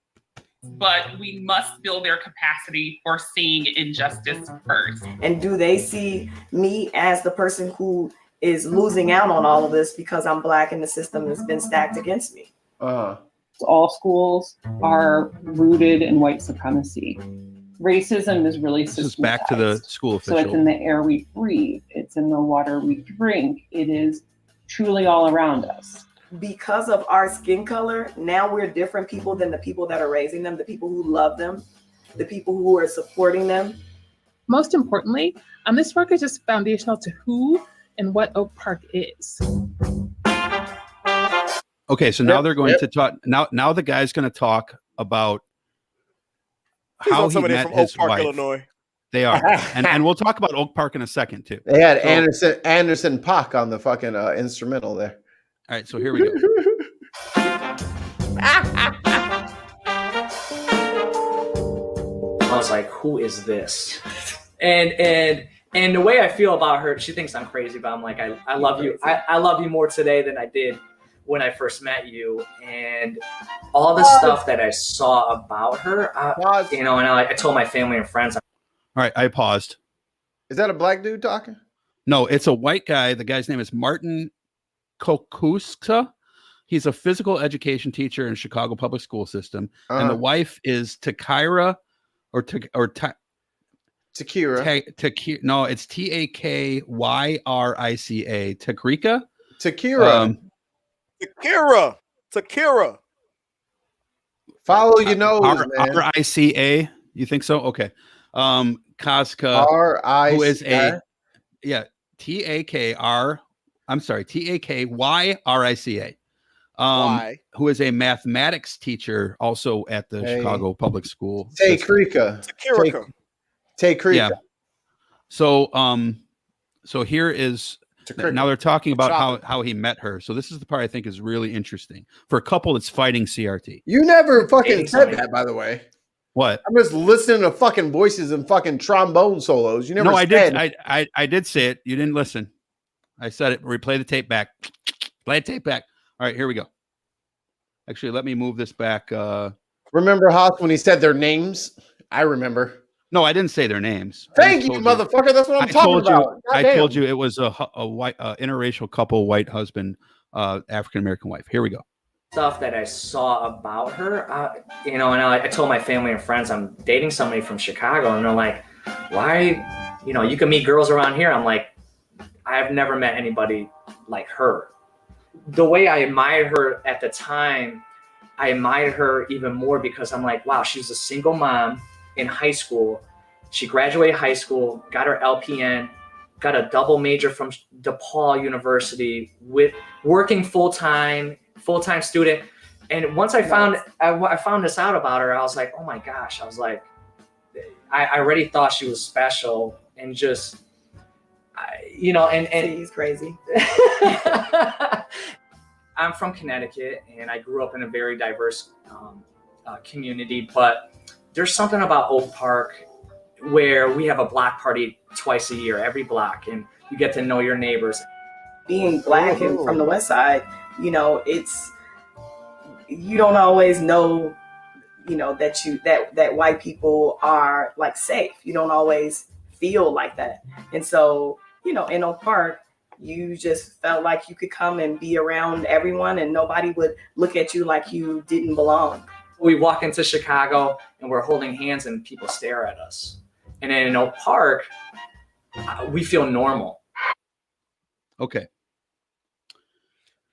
Speaker 8: but we must build their capacity for seeing injustice first.
Speaker 10: And do they see me as the person who is losing out on all of this because I'm Black and the system has been stacked against me?
Speaker 11: All schools are rooted in white supremacy. Racism is really systematized.
Speaker 2: This is back to the school official.
Speaker 11: So it's in the air we breathe. It's in the water we drink. It is truly all around us.
Speaker 10: Because of our skin color, now we're different people than the people that are raising them, the people who love them, the people who are supporting them.
Speaker 12: Most importantly, this work is just foundational to who and what Oak Park is.
Speaker 2: Okay, so now they're going to talk. Now the guy's going to talk about how he met
Speaker 4: from
Speaker 2: his
Speaker 4: Oak Park,
Speaker 2: wife.
Speaker 4: Illinois.
Speaker 2: They are, and we'll talk about Oak Park in a second too.
Speaker 3: They had Anderson .Paak on the fucking instrumental there.
Speaker 2: All right, so here we go.
Speaker 9: I was like, who is this? And the way I feel about her, she thinks I'm crazy, but I'm like, I love you. I love you more today than I did when I first met you. And all the stuff that I saw about her, and I told my family and friends.
Speaker 2: All right, I paused.
Speaker 3: Is that a black dude talking?
Speaker 2: No, it's a white guy. The guy's name is Martin Kokuska. He's a physical education teacher in Chicago public school system. And the wife is Takira Takira. No, it's Takyrica.
Speaker 3: Takira. Follow your nose, man.
Speaker 2: RICA. You think so? Okay. Koska, who is Takyrica. Who is a mathematics teacher also at the Chicago public school.
Speaker 3: Takyrica.
Speaker 2: Yeah. So here is now they're talking about how he met her. So this is the part I think is really interesting for a couple that's fighting CRT.
Speaker 3: You never fucking said that, by the way.
Speaker 2: What?
Speaker 3: I'm just listening to fucking voices and fucking trombone solos. You never.
Speaker 2: No, I did. I did say it. You didn't listen. I said it. Replay the tape back. Play the tape back. All right, here we go. Actually, let me move this back.
Speaker 3: Remember Haas when he said their names? I remember.
Speaker 2: No, I didn't say their names.
Speaker 3: Thank you, motherfucker. That's what I'm talking about.
Speaker 2: I told you it was a white interracial couple, white husband, African American wife. Here we go.
Speaker 9: Stuff that I saw about her, and I told my family and friends I'm dating somebody from Chicago, and they're like, "Why? You can meet girls around here." I'm like, I've never met anybody like her. The way I admired her at the time, I admired her even more because I'm like, wow, she's a single mom. in high school. She graduated high school, got her LPN, got a double major from DePaul University, with working full-time student. And once I found this out about her, I was like, oh my gosh. I was like, I already thought she was special, and just, and
Speaker 10: he's crazy.
Speaker 9: I'm from Connecticut, and I grew up in a very diverse community, but there's something about Oak Park where we have a block party twice a year, every block, and you get to know your neighbors.
Speaker 10: Being Black and from the West Side, it's, you don't always know, that white people are like safe. You don't always feel like that. And so, in Oak Park, you just felt like you could come and be around everyone and nobody would look at you like you didn't belong.
Speaker 9: We walk into Chicago and we're holding hands and people stare at us. And then in Oak Park, we feel normal.
Speaker 2: Okay.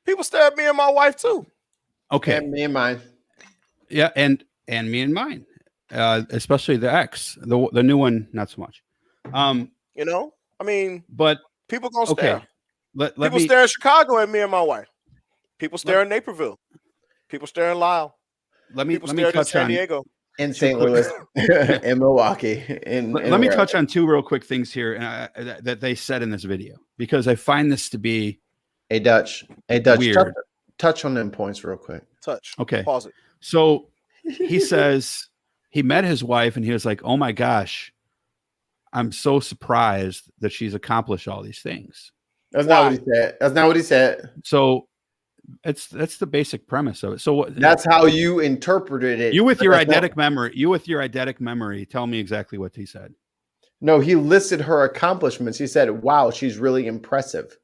Speaker 4: People stare at me and my wife too.
Speaker 2: Okay.
Speaker 3: And me and mine.
Speaker 2: Yeah, and me and mine, especially the ex, the new one, not so much. But
Speaker 4: people gonna stare.
Speaker 2: Okay.
Speaker 4: People stare in Chicago at me and my wife. People stare in Naperville. People stare in Lyle.
Speaker 2: Let me
Speaker 4: touch in San Diego,
Speaker 3: in St. Louis, in Milwaukee.
Speaker 2: Let me touch on two real quick things here that they said in this video, because I find this to be
Speaker 3: Dutch.
Speaker 2: Weird.
Speaker 3: Touch on them points real quick.
Speaker 4: Touch.
Speaker 2: Okay.
Speaker 4: Pause it.
Speaker 2: So he says he met his wife and he was like, oh my gosh, I'm so surprised that she's accomplished all these things.
Speaker 3: That's not what he said. That's not what he said.
Speaker 2: So that's the basic premise of it. So
Speaker 3: that's how you interpreted it.
Speaker 2: You with your eidetic memory, tell me exactly what he said.
Speaker 3: No, he listed her accomplishments. He said, wow, she's really impressive.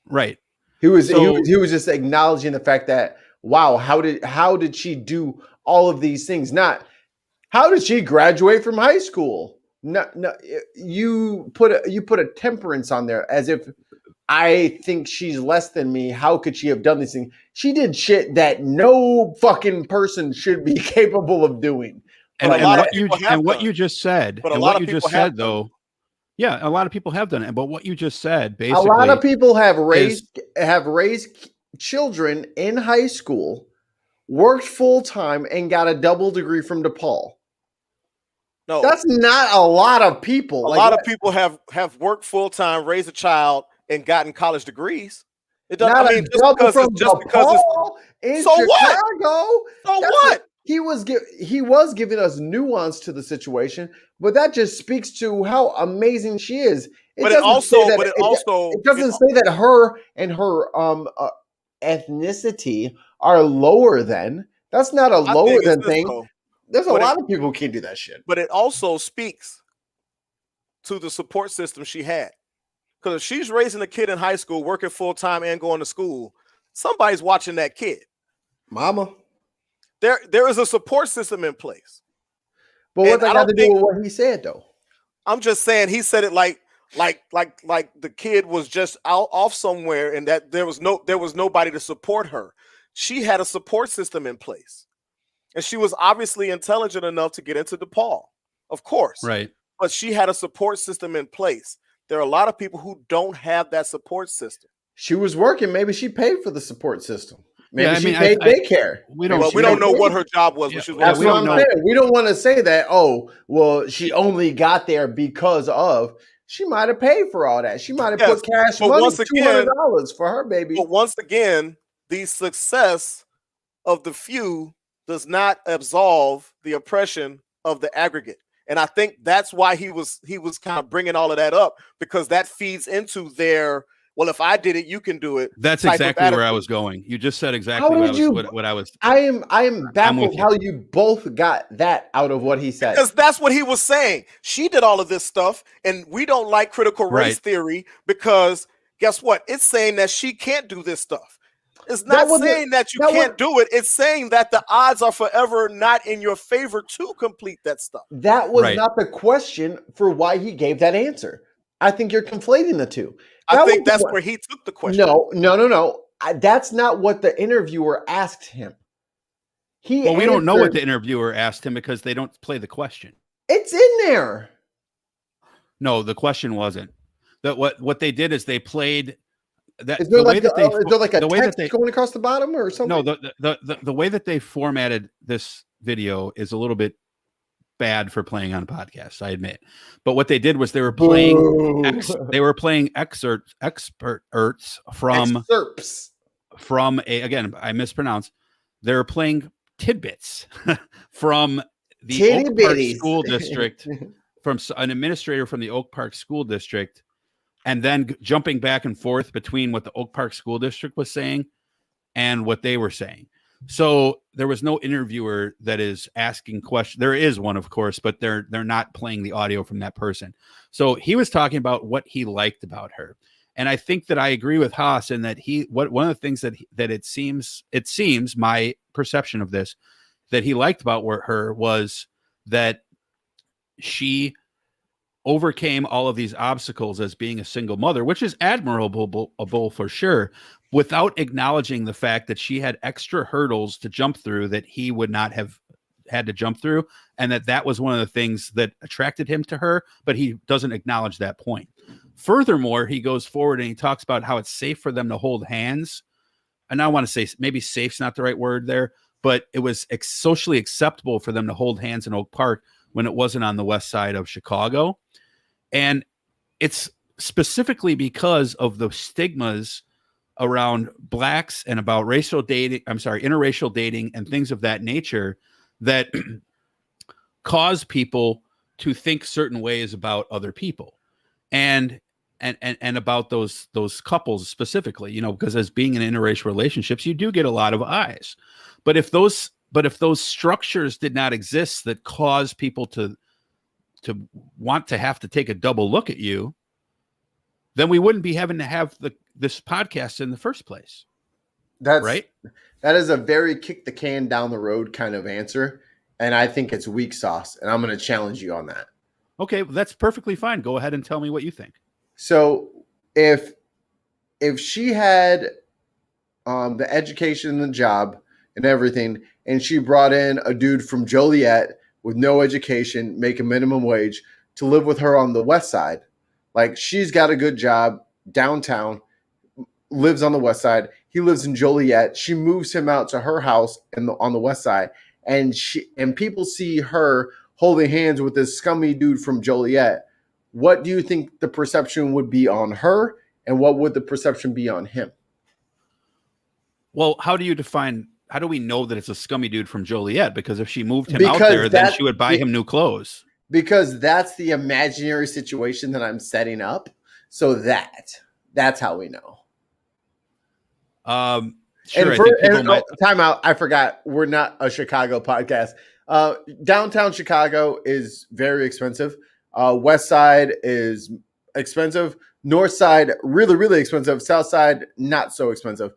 Speaker 2: Right.
Speaker 3: He was just acknowledging the fact that, wow, how did she do all of these things? Not how did she graduate from high school? No, you put a temperance on there as if I think she's less than me. How could she have done these things? She did shit that no fucking person should be capable of doing.
Speaker 2: And what you just said, though, yeah, a lot of people have done it. But what you just said, basically,
Speaker 3: a lot of people have raised children in high school, worked full time, and got a double degree from DePaul.
Speaker 4: No,
Speaker 3: that's not a lot of people.
Speaker 4: A lot of people have worked full time, raised a child, and gotten college degrees. It doesn't.
Speaker 3: Not
Speaker 4: I mean,
Speaker 3: just because it's
Speaker 4: so
Speaker 3: Chicago.
Speaker 4: So what?
Speaker 3: He was giving us nuance to the situation, but that just speaks to how amazing she is. It doesn't say that her and her ethnicity are lower than. That's not a lower than thing. There's a lot of people who can't do that shit.
Speaker 4: But it also speaks to the support system she had. Because if she's raising a kid in high school, working full time and going to school, somebody's watching that kid.
Speaker 3: Mama.
Speaker 4: There is a support system in place.
Speaker 3: But what that got to do with what he said, though?
Speaker 4: I'm just saying he said it like the kid was just off somewhere and that there was nobody to support her. She had a support system in place. And she was obviously intelligent enough to get into DePaul, of course.
Speaker 2: Right.
Speaker 4: But she had a support system in place. There are a lot of people who don't have that support system.
Speaker 3: She was working. Maybe she paid for the support system. Maybe she paid daycare.
Speaker 4: We don't know what her job was.
Speaker 3: Yeah, that's what I'm saying. We don't want to say that, oh, well, she only got there because of. She might have paid for all that. She might have put cash money, $200 for her baby.
Speaker 4: But once again, the success of the few does not absolve the oppression of the aggregate. And I think that's why he was kind of bringing all of that up, because that feeds into their, well, if I did it, you can do it.
Speaker 2: That's exactly where I was going. You just said exactly what I was.
Speaker 3: I am baffled how you both got that out of what he said.
Speaker 4: Because that's what he was saying. She did all of this stuff, and we don't like critical race theory because guess what? It's saying that she can't do this stuff. It's not saying that you can't do it. It's saying that the odds are forever not in your favor to complete that stuff.
Speaker 3: That was not the question for why he gave that answer. I think you're conflating the two.
Speaker 4: I think that's where he took the question.
Speaker 3: No. That's not what the interviewer asked him.
Speaker 2: We don't know what the interviewer asked him because they don't play the question.
Speaker 3: It's in there.
Speaker 2: No, the question wasn't that. What they did is they played that
Speaker 3: Is there
Speaker 2: the way
Speaker 3: like
Speaker 2: that they
Speaker 3: is there like a
Speaker 2: the way that
Speaker 3: text
Speaker 2: they
Speaker 3: going across the bottom or something?
Speaker 2: no the way that they formatted this video is a little bit bad for playing on podcasts, I admit. But what they did was they were playing excerpts from a, again, I mispronounce. They're playing tidbits from the Oak Park School District, from an administrator from the Oak Park School District, and then jumping back and forth between what the Oak Park School District was saying and what they were saying. So there was no interviewer that is asking questions. There is one, of course, but they're not playing the audio from that person. So he was talking about what he liked about her. And I think that I agree with Haas in that one of the things that it seems my perception of this, that he liked about her was that she overcame all of these obstacles as being a single mother, which is admirable for sure, without acknowledging the fact that she had extra hurdles to jump through that he would not have had to jump through. And that was one of the things that attracted him to her, but he doesn't acknowledge that point. Furthermore, he goes forward and he talks about how it's safe for them to hold hands. And I want to say maybe safe's not the right word there, but it was socially acceptable for them to hold hands in Oak Park when it wasn't on the west side of Chicago. And it's specifically because of the stigmas around blacks and about interracial dating and things of that nature that cause people to think certain ways about other people and about those couples specifically, because as being in interracial relationships, you do get a lot of eyes. But if those structures did not exist that cause people to want to have to take a double look at you, then we wouldn't be having to have this podcast in the first place.
Speaker 3: That's
Speaker 2: right.
Speaker 3: That is a very kick the can down the road kind of answer. And I think it's weak sauce. And I'm going to challenge you on that.
Speaker 2: Okay. That's perfectly fine. Go ahead and tell me what you think.
Speaker 3: So if she had the education and the job and everything, and she brought in a dude from Joliet with no education, make a minimum wage to live with her on the west side, like she's got a good job downtown, lives on the west side. He lives in Joliet. She moves him out to her house on the west side, and people see her holding hands with this scummy dude from Joliet. What do you think the perception would be on her, and what would the perception be on him?
Speaker 2: Well, how do we know that it's a scummy dude from Joliet? Because if she moved him out there, then she would buy him new clothes.
Speaker 3: Because that's the imaginary situation that I'm setting up. So that's how we know.
Speaker 2: Sure.
Speaker 3: Time out. I forgot. We're not a Chicago podcast. Downtown Chicago is very expensive. West side is expensive. North side, really, really expensive. South side, not so expensive.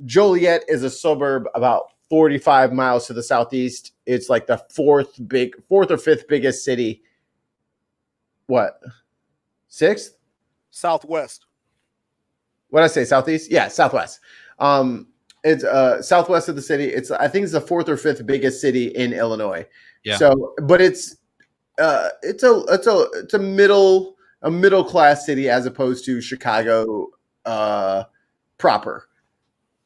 Speaker 3: Joliet is a suburb about 45 miles to the southeast. It's like the fourth or fifth biggest city. What? Sixth?
Speaker 4: Southwest.
Speaker 3: What did I say? Southeast? Yeah, southwest. It's southwest of the city. I think it's the fourth or fifth biggest city in Illinois.
Speaker 2: Yeah.
Speaker 3: So, but it's a middle class city as opposed to Chicago proper.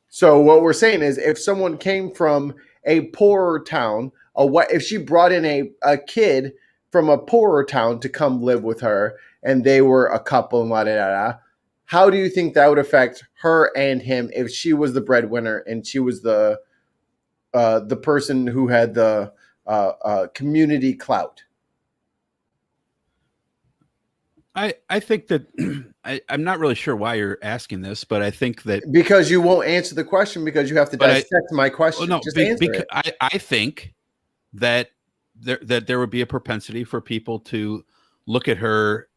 Speaker 3: So what we're saying is, if someone came from a poorer town, if she brought in a kid from a poorer town to come live with her, and they were a couple, and how do you think that would affect her and him if she was the breadwinner and she was the person who had the community clout?
Speaker 2: I think that I'm not really sure why you're asking this, but I think that
Speaker 3: because you won't answer the question because you have to dissect my question.
Speaker 2: Well, no,
Speaker 3: just answer it.
Speaker 2: I think that there would be a propensity for people to look at her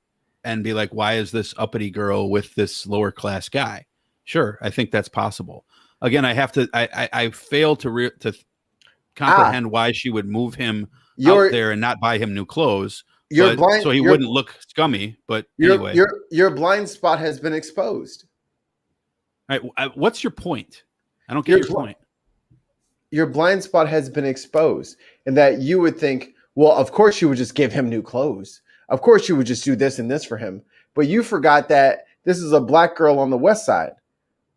Speaker 2: and be like, why is this uppity girl with this lower class guy? Sure. I think that's possible. Again, I fail to comprehend why she would move him out there and not buy him new clothes. So he wouldn't look scummy, but anyway.
Speaker 3: Your blind spot has been exposed.
Speaker 2: All right, what's your point? I don't get your point.
Speaker 3: Your blind spot has been exposed, and that you would think, Well, of course you would just give him new clothes. Of course you would just do this and this for him. But you forgot that this is a black girl on the West Side.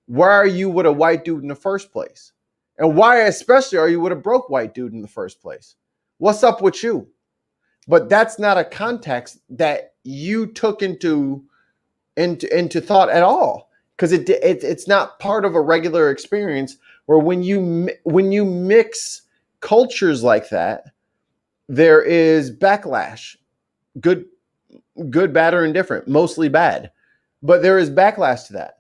Speaker 3: Why are you with a white dude in the first place? And why especially are you with a broke white dude in the first place? What's up with you? But that's not a context that you took into thought at all, because it's not part of a regular experience where when you mix cultures like that, there is backlash, good, bad, or indifferent, mostly bad, but there is backlash to that.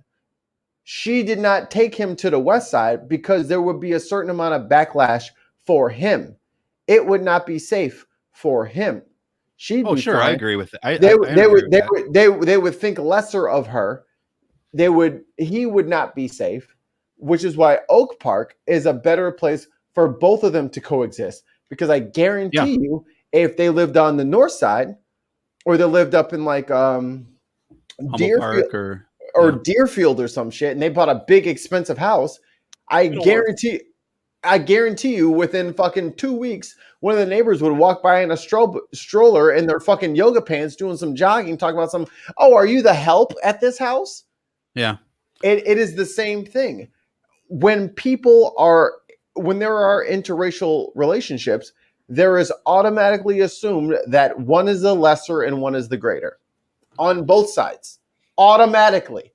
Speaker 3: She did not take him to the West Side because there would be a certain amount of backlash for him. It would not be safe for him. She'd be
Speaker 2: sure,
Speaker 3: fine.
Speaker 2: I agree with that.
Speaker 3: They would think lesser of her. He would not be safe, which is why Oak Park is a better place for both of them to coexist. Because I guarantee you, if they lived on the North Side, or they lived up in like Deerfield or Deerfield or some shit, and they bought a big expensive house, I guarantee you, within fucking 2 weeks, one of the neighbors would walk by in a stroller in their fucking yoga pants, doing some jogging, talking about some, oh, are you the help at this house?
Speaker 2: Yeah.
Speaker 3: It is the same thing. When there are interracial relationships, there is automatically assumed that one is the lesser and one is the greater on both sides, automatically.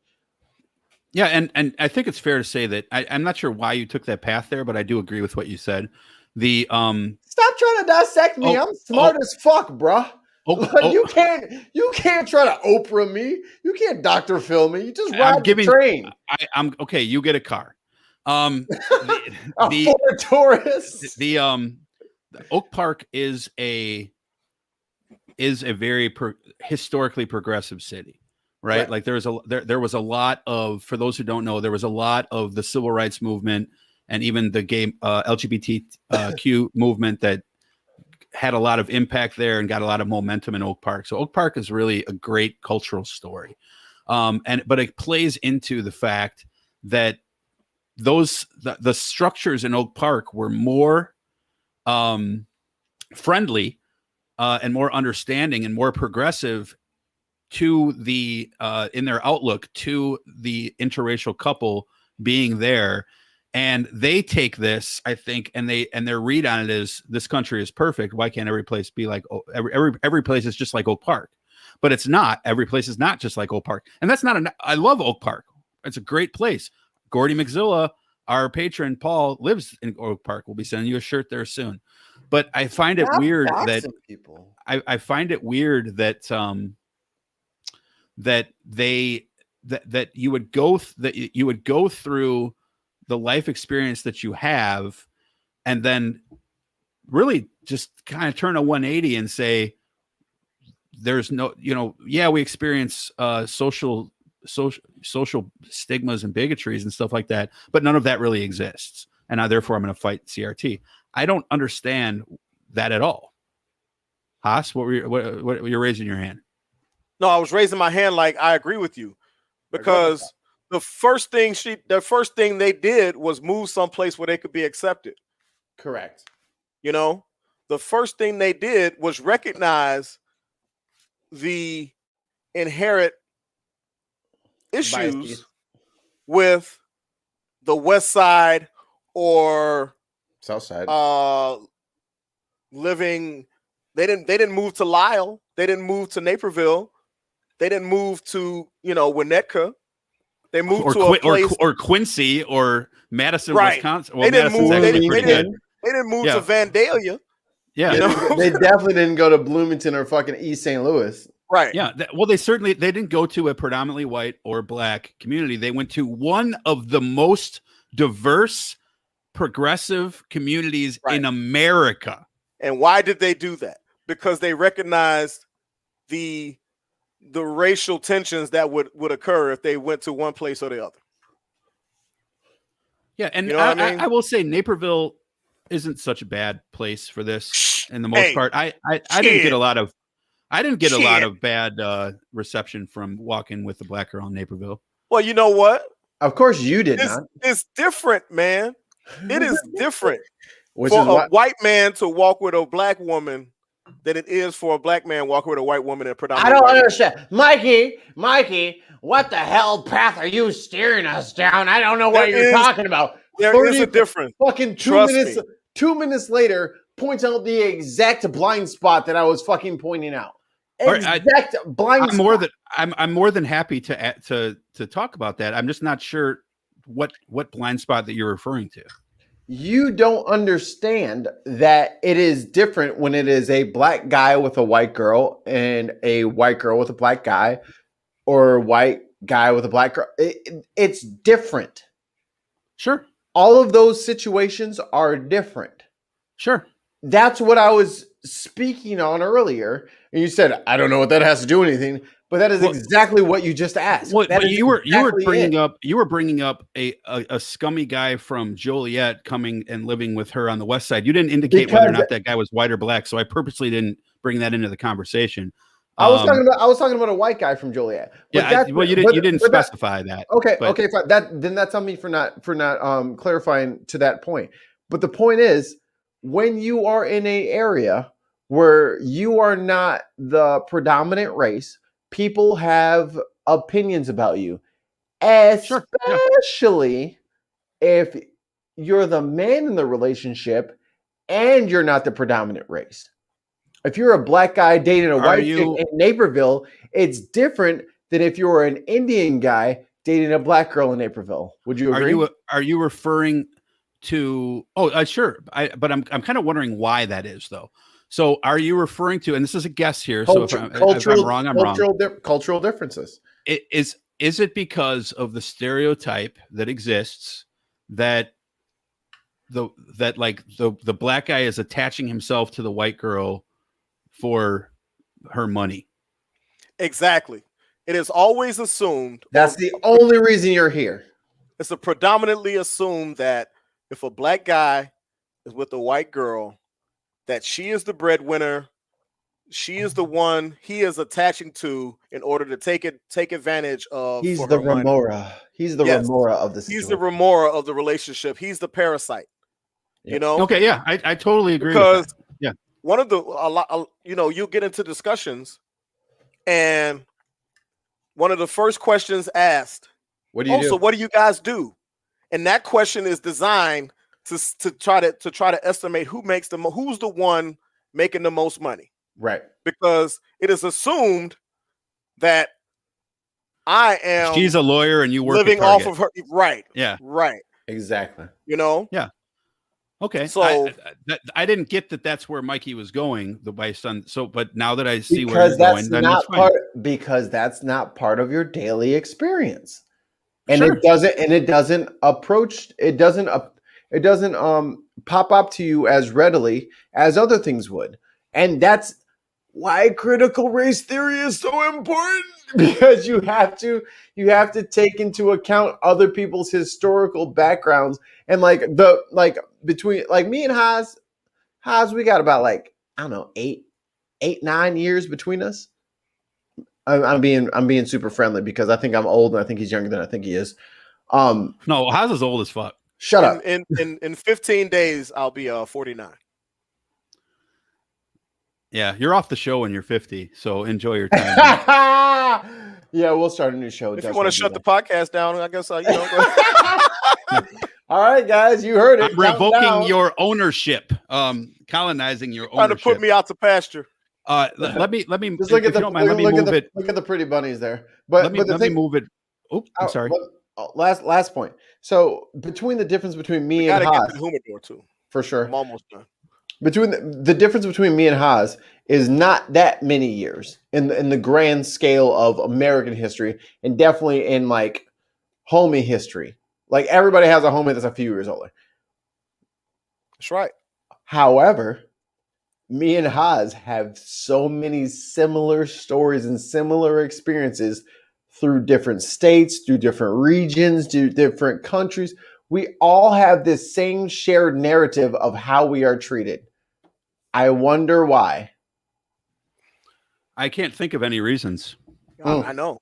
Speaker 2: Yeah, and I think it's fair to say that I'm not sure why you took that path there, but I do agree with what you said.
Speaker 3: Stop trying to dissect me. I'm smart as fuck, bruh. You can't try to Oprah me. You can't Dr. Phil me. You just ride the train.
Speaker 2: I'm okay. You get a car.
Speaker 3: A Ford Taurus.
Speaker 2: The Oak Park is a very historically progressive city, right? Like there was a lot of, for those who don't know, there was a lot of the civil rights movement and even the gay LGBTQ movement that had a lot of impact there and got a lot of momentum in Oak Park. So Oak Park is really a great cultural story, but it plays into the fact that the structures in Oak Park were more friendly and more understanding and more progressive to the in their outlook to the interracial couple being there. And they take this, I think, and their read on it is, this country is perfect. Why can't every place be like every place is just like Oak Park? But it's not. Every place is not just like Oak Park, and that's not. I love Oak Park. It's a great place. Gordy McZilla, our patron Paul, lives in Oak Park. We'll be sending you a shirt there soon. But I find it weird that I find it weird that that you would go through the life experience that you have, and then really just kind of turn a 180 and say, there's no, we experience social stigmas and bigotries and stuff like that, but none of that really exists. And therefore I'm going to fight CRT. I don't understand that at all. Haas, what you're raising your hand?
Speaker 4: No, I was raising my hand like I agree with you, because the first thing they did was move someplace where they could be accepted.
Speaker 3: Correct.
Speaker 4: The first thing they did was recognize the inherent issues with the West Side or
Speaker 3: South Side
Speaker 4: living. They didn't move to Lisle. They didn't move to Naperville. They didn't move to Winnetka. They moved to a place
Speaker 2: or Quincy or Madison, Wisconsin.
Speaker 4: Well, they didn't move. They didn't move to Vandalia.
Speaker 2: Yeah,
Speaker 3: they definitely didn't go to Bloomington or fucking East St. Louis.
Speaker 4: Right.
Speaker 2: Yeah. They didn't go to a predominantly white or black community. They went to one of the most diverse, progressive communities in America.
Speaker 4: And why did they do that? Because they recognized the racial tensions that would occur if they went to one place or the other.
Speaker 2: Yeah, and I will say Naperville isn't such a bad place for this in the most part. I didn't get a lot of bad reception from walking with the black girl in Naperville.
Speaker 4: Well, you know what?
Speaker 3: Of course you did not.
Speaker 4: It's different, man. It is different. For a white man to walk with a black woman than it is for a black man walking with a white woman and
Speaker 3: I
Speaker 4: predominantly
Speaker 3: don't
Speaker 4: white woman.
Speaker 3: understand. Mikey, what the hell path are you steering us down? I don't know what you're talking about.
Speaker 4: There is a difference.
Speaker 3: Fucking
Speaker 4: Trust me.
Speaker 3: 2 minutes later, points out the exact blind spot that I was fucking pointing out. Exact blind spot.
Speaker 2: I'm more than happy to talk about that. I'm just not sure what blind spot that you're referring to.
Speaker 3: You don't understand that it is different when it is a black guy with a white girl and a white girl with a black guy, or a white guy with a black girl. It's different.
Speaker 2: Sure.
Speaker 3: All of those situations are different.
Speaker 2: Sure.
Speaker 3: That's what I was speaking on earlier. And you said, I don't know what that has to do with anything, but that is exactly what you just asked.
Speaker 2: You were bringing up a scummy guy from Joliet coming and living with her on the west side. You didn't indicate whether or not that guy was white or black, so I purposely didn't bring that into the conversation.
Speaker 3: I was talking about a white guy from Joliet. But
Speaker 2: you didn't specify that.
Speaker 3: Okay, fine. That's on me for not clarifying to that point. But the point is, when you are in an area where you are not the predominant race, people have opinions about you, especially if you're the man in the relationship and you're not the predominant race. If you're a black guy dating a white chick in Naperville, it's different than if you're an Indian guy dating a black girl in Naperville. Would you agree?
Speaker 2: Are you referring to? Sure. But I'm kind of wondering why that is, though. So, are you referring to? And this is a guess here. So if I'm wrong, I'm wrong.
Speaker 3: Cultural differences.
Speaker 2: Is it because of the stereotype that exists that the black guy is attaching himself to the white girl for her money?
Speaker 4: Exactly. It is always assumed.
Speaker 3: That's the only reason you're here.
Speaker 4: It's a predominantly assumed that if a black guy is with a white girl, that she is the breadwinner, she is the one he is attaching to in order to take advantage of.
Speaker 3: He's the remora. He's the remora of the situation.
Speaker 4: He's the remora of the relationship. He's the parasite.
Speaker 3: Yeah.
Speaker 4: You know?
Speaker 2: Okay, yeah, I totally agree
Speaker 4: because
Speaker 2: with that. Yeah.
Speaker 4: One of you'll get into discussions, and one of the first questions asked,
Speaker 3: what do you do?
Speaker 4: So what do you guys do? And that question is designed to try to estimate who's the one making the most money.
Speaker 3: Right.
Speaker 4: Because it is assumed that she's
Speaker 2: a lawyer and you work
Speaker 4: living off of her. Right.
Speaker 2: Yeah.
Speaker 4: Right.
Speaker 3: Exactly.
Speaker 4: You know?
Speaker 2: Yeah. Okay.
Speaker 4: So
Speaker 2: I didn't get that that's where Mikey was going, but now that I see where you're going, then that's fine.
Speaker 3: Because that's not part of your daily experience. And
Speaker 2: Sure.
Speaker 3: it doesn't pop up to you as readily as other things would. And that's why critical race theory is so important, because you have to take into account other people's historical backgrounds. And between me and Haas, we got about 8-9 years between us. I'm being super friendly because I think I'm old and I think he's younger than I think he is.
Speaker 2: No, Haas is old as fuck.
Speaker 3: Shut up.
Speaker 4: In 15 days, I'll be 49.
Speaker 2: Yeah, you're off the show when you're 50, so enjoy your time.
Speaker 3: Yeah, we'll start a new show.
Speaker 4: If you want to shut the podcast down, I guess go
Speaker 3: All right, guys, you heard it.
Speaker 2: I'm revoking your ownership, colonizing your ownership.
Speaker 4: Trying to put me out to pasture.
Speaker 2: Let me
Speaker 3: just look at
Speaker 2: the
Speaker 3: look at the pretty bunnies there. But
Speaker 2: let me move it. Oh, I'm sorry.
Speaker 3: Last point. So between the difference between me and Haas,
Speaker 4: humidor too.
Speaker 3: For sure.
Speaker 4: I'm almost done.
Speaker 3: Between the difference between me and Haas is not that many years in the grand scale of American history, and definitely in homie history. Everybody has a homie that's a few years older.
Speaker 4: That's right.
Speaker 3: However, me and Haas have so many similar stories and similar experiences through different states, through different regions, through different countries. We all have this same shared narrative of how we are treated. I wonder why.
Speaker 2: I can't think of any reasons.
Speaker 4: I know.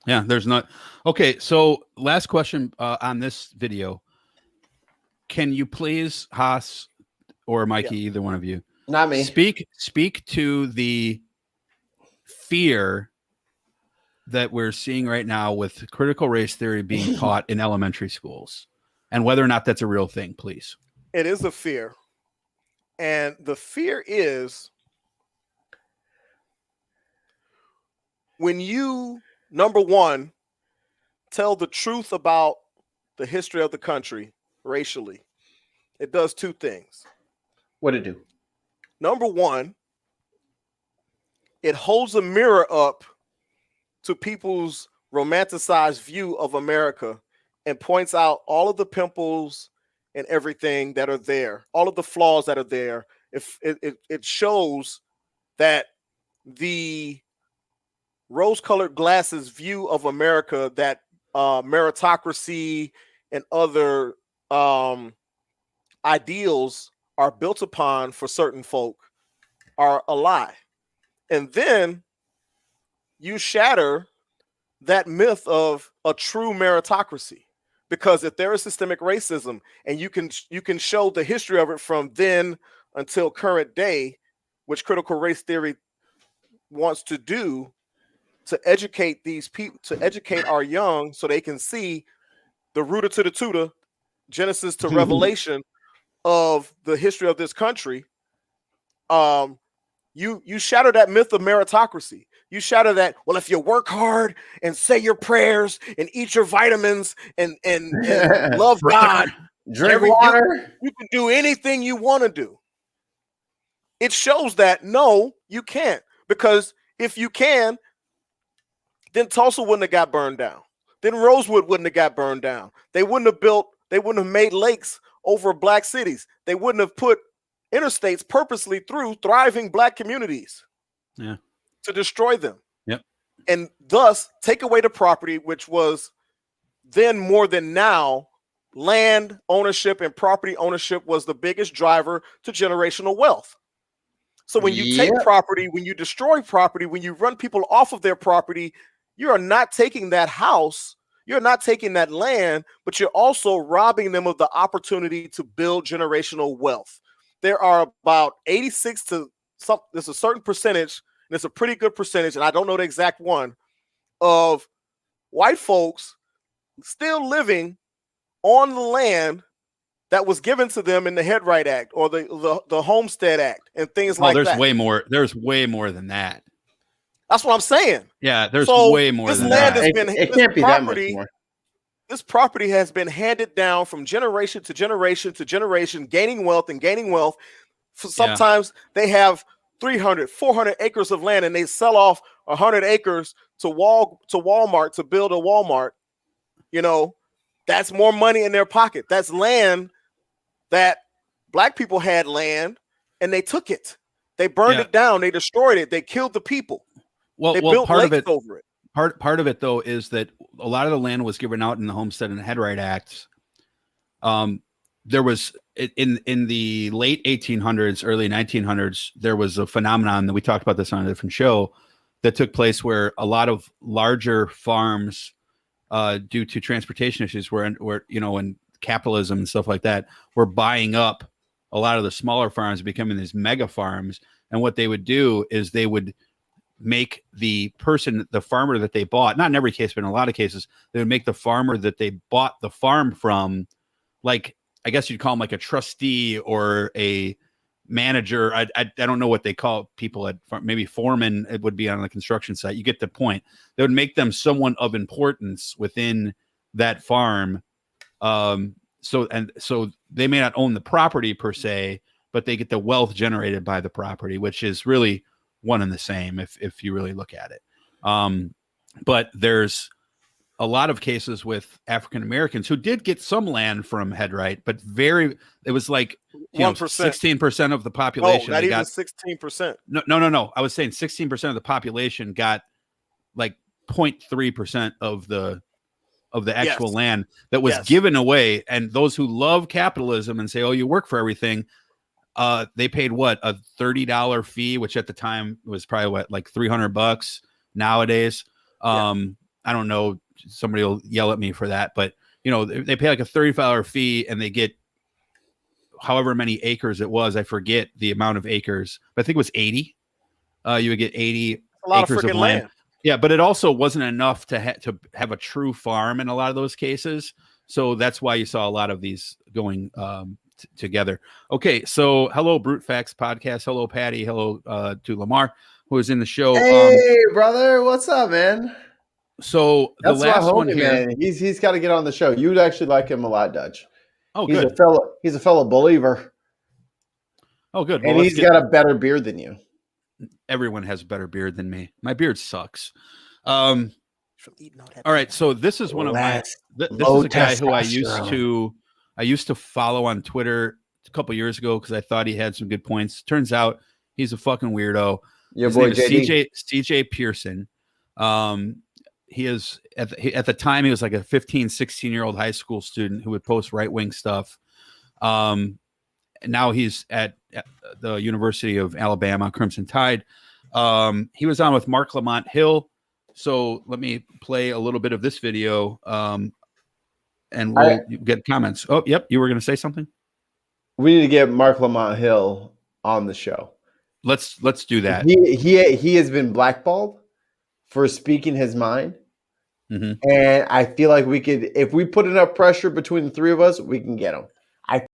Speaker 2: Yeah, there's not. Okay, so last question on this video. Can you please, Haas or Mikey, either one of you,
Speaker 3: Not me.
Speaker 2: Speak to the fear that we're seeing right now with critical race theory being taught in elementary schools, and whether or not that's a real thing, please.
Speaker 4: It is a fear. And the fear is when you, number one, tell the truth about the history of the country racially, it does two things.
Speaker 3: What'd it do?
Speaker 4: Number one, it holds a mirror up to people's romanticized view of America and points out all of the pimples and everything that are there, all of the flaws that are there. If it shows that the rose-colored glasses view of America, that meritocracy and other ideals are built upon for certain folk, are a lie. And then you shatter that myth of a true meritocracy, because if there is systemic racism and you can show the history of it from then until current day, which critical race theory wants to do, to educate these people, to educate our young so they can see the rooter to the tutor, Genesis to Revelation of the history of this country. You shatter that myth of meritocracy. You shatter that, well, if you work hard and say your prayers and eat your vitamins and love God,
Speaker 3: drink water,
Speaker 4: you can do anything you want to do. It shows that no, you can't, because if you can, then Tulsa wouldn't have got burned down. Then Rosewood wouldn't have got burned down. They wouldn't have made lakes over black cities. They wouldn't have put interstates purposely through thriving black communities to destroy them.
Speaker 2: Yep.
Speaker 4: And thus take away the property, which was then more than now, land ownership and property ownership was the biggest driver to generational wealth. So when you take property, when you destroy property, when you run people off of their property, you are not taking that house, you're not taking that land, but you're also robbing them of the opportunity to build generational wealth. There are about 86 to some, there's a certain percentage, and it's a pretty good percentage, and I don't know the exact one, of white folks still living on the land that was given to them in the Headright Act or the Homestead Act and things like that.
Speaker 2: There's way more. There's way more than that.
Speaker 4: That's what I'm saying.
Speaker 2: Yeah, there's way more than that.
Speaker 3: It can't be that much more.
Speaker 4: This property has been handed down from generation to generation to generation, gaining wealth and gaining wealth. Sometimes they have 300, 400 acres of land, and they sell off 100 acres to Walmart to build a Walmart. You know, that's more money in their pocket. That's land that black people had land, and they took it. They burned it down. They destroyed it. They killed the people.
Speaker 2: Well,
Speaker 4: they built
Speaker 2: part of
Speaker 4: lakes
Speaker 2: it
Speaker 4: over it.
Speaker 2: Part of it, though, is that a lot of the land was given out in the Homestead and Headright Acts. There was in the late 1800s, early 1900s, there was a phenomenon that we talked about this on a different show that took place where a lot of larger farms, due to transportation issues, where you know, and capitalism and stuff like that, were buying up a lot of the smaller farms, becoming these mega farms. And what they would do is they would make the farmer that they bought, not in every case, but in a lot of cases, they would make the farmer that they bought the farm from, like, I guess you'd call him like a trustee or a manager. I don't know what they call people at maybe foreman. It would be on the construction site. You get the point. They would make them someone of importance within that farm. So they may not own the property per se, but they get the wealth generated by the property, which is really one and the same if you really look at it. But there's a lot of cases with African Americans who did get some land from Headright, but it was like 16% of the population.
Speaker 4: No, not even 16%.
Speaker 2: No. I was saying 16% of the population got like 0.3% of the actual land that was given away. And those who love capitalism and say, oh, you work for everything, they paid what, a $30 fee, which at the time was probably what, like $300 nowadays. I don't know, somebody will yell at me for that, but you know, they pay like a $35 fee and they get however many acres it was. I forget the amount of acres, but I think it was 80. You would get 80
Speaker 4: A lot
Speaker 2: acres
Speaker 4: of
Speaker 2: of
Speaker 4: freaking
Speaker 2: land.
Speaker 4: land.
Speaker 2: Yeah, but it also wasn't enough to have a true farm in a lot of those cases. So that's why you saw a lot of these going together. Okay, so hello, Brute Facts Podcast. Hello, Patty. Hello to Lamar, who is in the show.
Speaker 3: Hey, brother, what's up, man?
Speaker 2: So
Speaker 3: That's
Speaker 2: the last
Speaker 3: my homie,
Speaker 2: one here,
Speaker 3: man. He's got to get on the show. You'd actually like him a lot, Dutch.
Speaker 2: Oh,
Speaker 3: he's
Speaker 2: good.
Speaker 3: He's a fellow believer.
Speaker 2: Oh, good.
Speaker 3: And he's got a better beard than you.
Speaker 2: Everyone has a better beard than me. My beard sucks. All right, so this is one of my. This is a guy who I used to follow on Twitter a couple years ago because I thought he had some good points. Turns out he's a fucking weirdo.
Speaker 3: Your
Speaker 2: His
Speaker 3: boy
Speaker 2: name is
Speaker 3: JD.
Speaker 2: CJ Pearson. He is at the time he was like a 15, 16-year-old high school student who would post right-wing stuff. And now he's at the University of Alabama, Crimson Tide. He was on with Mark Lamont Hill. So let me play a little bit of this video, and we'll get comments. Oh, yep, you were going to say something?
Speaker 3: We need to get Mark Lamont Hill on the show.
Speaker 2: Let's do that.
Speaker 3: He has been blackballed for speaking his mind.
Speaker 2: Mm-hmm.
Speaker 3: And I feel like we could, if we put enough pressure between the three of us, we can get him.